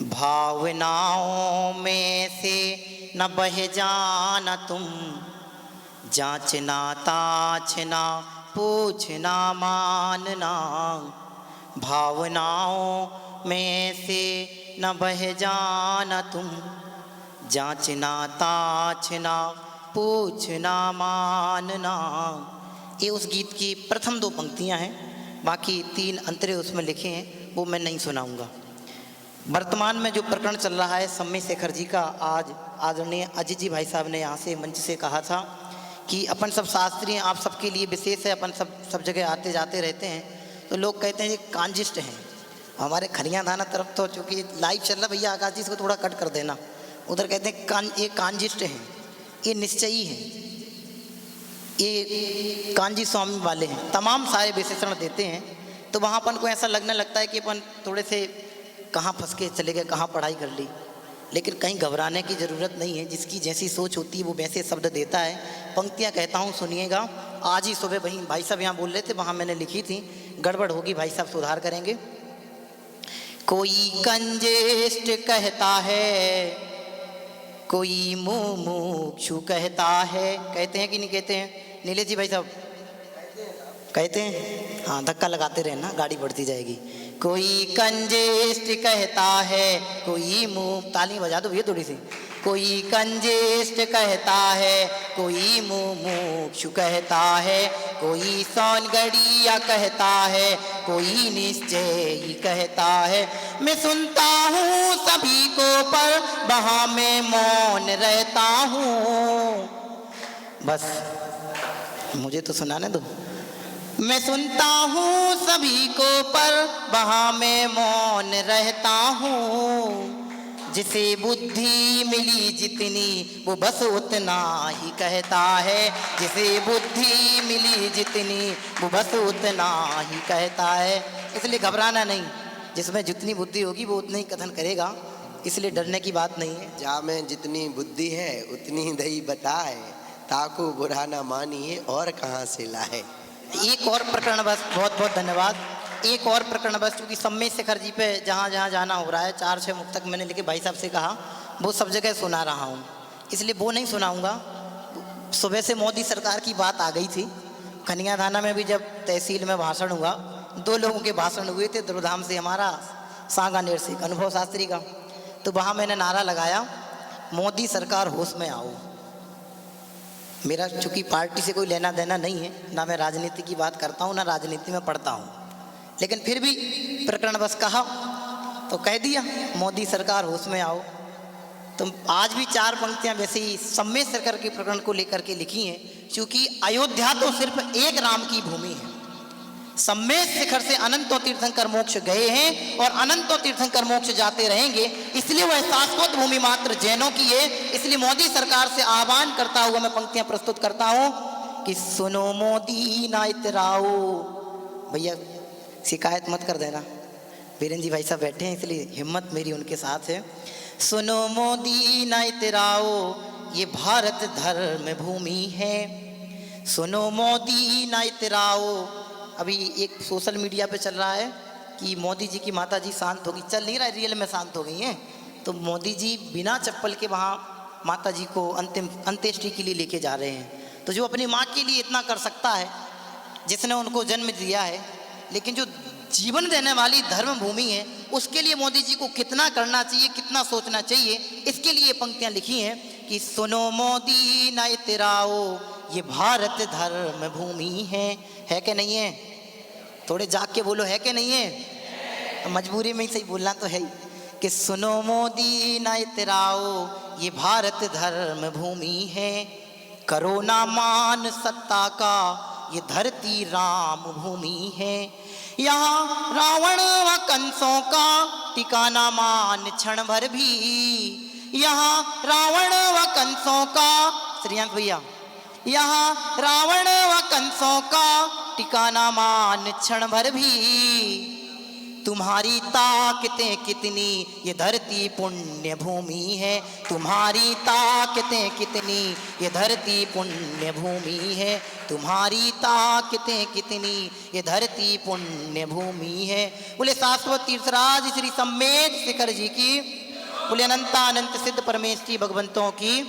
भावनाओं में से न बह जाना तुम, जांचना ताचना पूछना मानना, भावनाओं में से न बह जाना तुम, जांचना ताचना पूछना मानना। ये उस गीत की प्रथम 2 पंक्तियां हैं, बाकी 3 अंतरे उसमें लिखे हैं, वो मैं नहीं सुनाऊंगा। वर्तमान में जो प्रकरण चल रहा है सम्मी शेखर जी का, आज आदरणीय अजीत जी भाई साहब ने यहाँ से मंच से कहा था कि अपन सब शास्त्रीय आप सबके लिए विशेष है, अपन सब जगह आते जाते रहते हैं, तो लोग कहते हैं ये कांजिस्ट हैं। हमारे खलियाँ थाना तरफ तो चूँकि लाइव चल रहा, भैया आकाश जी इसको थोड़ा कट कर देना, उधर कहते हैं ये कांजिस्ट हैं, ये निश्चयी हैं, ये कांजी स्वामी वाले हैं, तमाम सारे विशेषण देते हैं। तो वहाँ अपन को ऐसा लगने लगता है कि अपन थोड़े से कहाँ फंस के चले गए, कहाँ पढ़ाई कर ली, लेकिन कहीं घबराने की ज़रूरत नहीं है। जिसकी जैसी सोच होती है वो वैसे शब्द देता है। पंक्तियाँ कहता हूँ, सुनिएगा। आज ही सुबह वहीं भाई साहब यहाँ बोल रहे थे, वहाँ मैंने लिखी थी, गड़बड़ होगी भाई साहब सुधार करेंगे। कोई कंजेस्ट कहता है, कोई मुमुक्षु कहता है, कहते हैं कि नहीं कहते हैं नीले जी भाई साहब? कहते हैं, हाँ, धक्का लगाते रहना, गाड़ी बढ़ती जाएगी। कोई कंजेस्ट कहता है, कोई मुँह, ताली बजा दो भैया थोड़ी सी। कोई कंजेस्ट कहता है, कोई मुमुक्षु कहता है, कोई सौनगढ़िया कहता है, कोई निश्चय ही कहता है। मैं सुनता हूँ सभी को पर वहाँ मैं मौन रहता हूँ। बस मुझे तो सुनाने दो। मैं सुनता हूँ सभी को पर वहाँ मैं मौन रहता हूँ। जिसे बुद्धि मिली जितनी वो बस उतना ही कहता है। जिसे बुद्धि मिली जितनी वो बस उतना ही कहता है। इसलिए घबराना नहीं, जिसमें जितनी बुद्धि होगी वो उतना ही कथन करेगा, इसलिए डरने की बात नहीं है। जा में जितनी बुद्धि है उतनी दही बताए, ताको बुरा ना मानिए और कहाँ से लाए। एक और प्रकरण बस, बहुत बहुत धन्यवाद। एक और प्रकरण बस, क्योंकि सम्मी शेखर जी पे जहाँ जहाँ जाना हो रहा है, 4-6 मुख तक मैंने लिखे भाई साहब से कहा, वो सब जगह सुना रहा हूँ, इसलिए वो नहीं सुनाऊँगा। सुबह से मोदी सरकार की बात आ गई थी। खनिया थाना में भी जब तहसील में भाषण हुआ, 2 लोगों के भाषण हुए थे, दुर्धाम से हमारा सांगानेर से अनुभव शास्त्री का। तो वहाँ मैंने नारा लगाया, मोदी सरकार होश में आओ। मेरा चूँकि पार्टी से कोई लेना देना नहीं है, ना मैं राजनीति की बात करता हूँ, ना राजनीति में पढ़ता हूँ, लेकिन फिर भी प्रकरण बस कहा तो कह दिया, मोदी सरकार होश में आओ। तो आज भी 4 पंक्तियां वैसे ही सम्मेत शिखर के प्रकरण को लेकर के लिखी हैं, क्योंकि अयोध्या तो सिर्फ एक राम की भूमि है। सम्मेत शिखर से अनंतों तीर्थंकर मोक्ष गए हैं और अनंतों तीर्थंकर मोक्ष जाते रहेंगे, इसलिए वह शाश्वत भूमि मात्र जैनों की है। इसलिए मोदी सरकार से आह्वान करता हुआ मैं पंक्तियां प्रस्तुत करता हूं कि सुनो मोदी ना इतराओ। भैया शिकायत मत कर देना, वीरेंद्र जी भाई साहब बैठे हैं इसलिए हिम्मत मेरी उनके साथ है। सुनो मोदी ना इतराओ, ये भारत धर्म भूमि है। सुनो मोदी ना इतराओ। अभी एक सोशल मीडिया पे चल रहा है कि मोदी जी की माता जी शांत होगी, चल नहीं रहा है, रियल में शांत हो गई हैं। तो मोदी जी बिना चप्पल के वहाँ माता जी को अंतिम अंत्येष्टि के लिए लेके जा रहे हैं। तो जो अपनी माँ के लिए इतना कर सकता है, जिसने उनको जन्म दिया है, लेकिन जो जीवन देने वाली धर्म भूमि है, उसके लिए मोदी जी को कितना करना चाहिए, कितना सोचना चाहिए, इसके लिए ये पंक्तियाँ लिखी हैं कि सुनो मोदी ना इतराओ, ये भारत धर्म भूमि है कि नहीं है? थोड़े जाग के बोलो, है कि नहीं है? मजबूरी में ही सही बोलना तो है ही कि सुनो मोदी ना इतराओ, ये भारत धर्म भूमि है। करो ना मान सत्ता का, ये धरती राम भूमि है। यहाँ रावण व कंसों का ठिकाना मान क्षण भर भी। यहाँ रावण व कंसों का, श्रीयांश भैया, यहाँ रावण व कंसों का ठिकाना मान क्षण भर भी। तुम्हारी ताकतें कितनी, ये धरती पुण्य भूमि है। तुम्हारी ताकतें कितनी, ये धरती पुण्य भूमि है। तुम्हारी ताकतें कितनी, ये धरती पुण्य भूमि है। बोले शाश्वत तीर्थराज श्री सम्मेत शिखर जी की, बोले अनंतानंत सिद्ध परमेश्वरी भगवंतों की।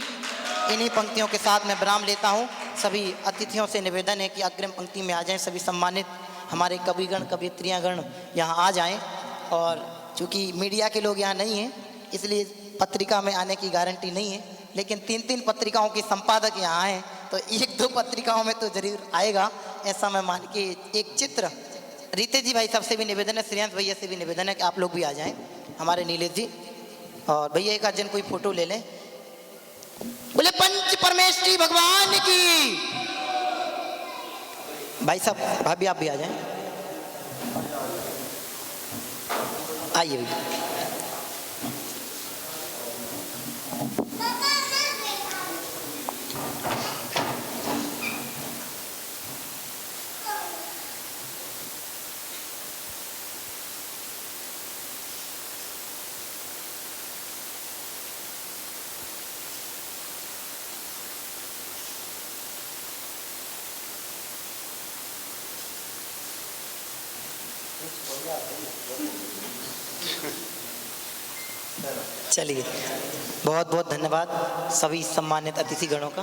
इन्हीं पंक्तियों के साथ मैं विराम लेता हूँ। सभी अतिथियों से निवेदन है कि अग्रिम पंक्ति में आ जाएं। सभी सम्मानित हमारे कविगण कवियत्रियागण यहाँ आ जाएं। और चूँकि मीडिया के लोग यहाँ नहीं हैं, इसलिए पत्रिका में आने की गारंटी नहीं है, लेकिन 3-3 पत्रिकाओं के संपादक यहाँ हैं, तो 1-2 पत्रिकाओं में तो जरूर आएगा, ऐसा मैं मान के। एक चित्र रीते जी भाई सबसे भी निवेदन है, श्रेयांश भैया से भी निवेदन है कि आप लोग भी आ जाएं, हमारे नीलेश जी और भैया एक आध जन कोई फोटो ले लें। बोले पंच परमेश्वरी भगवान की। भाई साहब भाभी आप भी आ जाएं, आइए भैया। चलिए, बहुत बहुत धन्यवाद सभी सम्मानित अतिथिगणों का।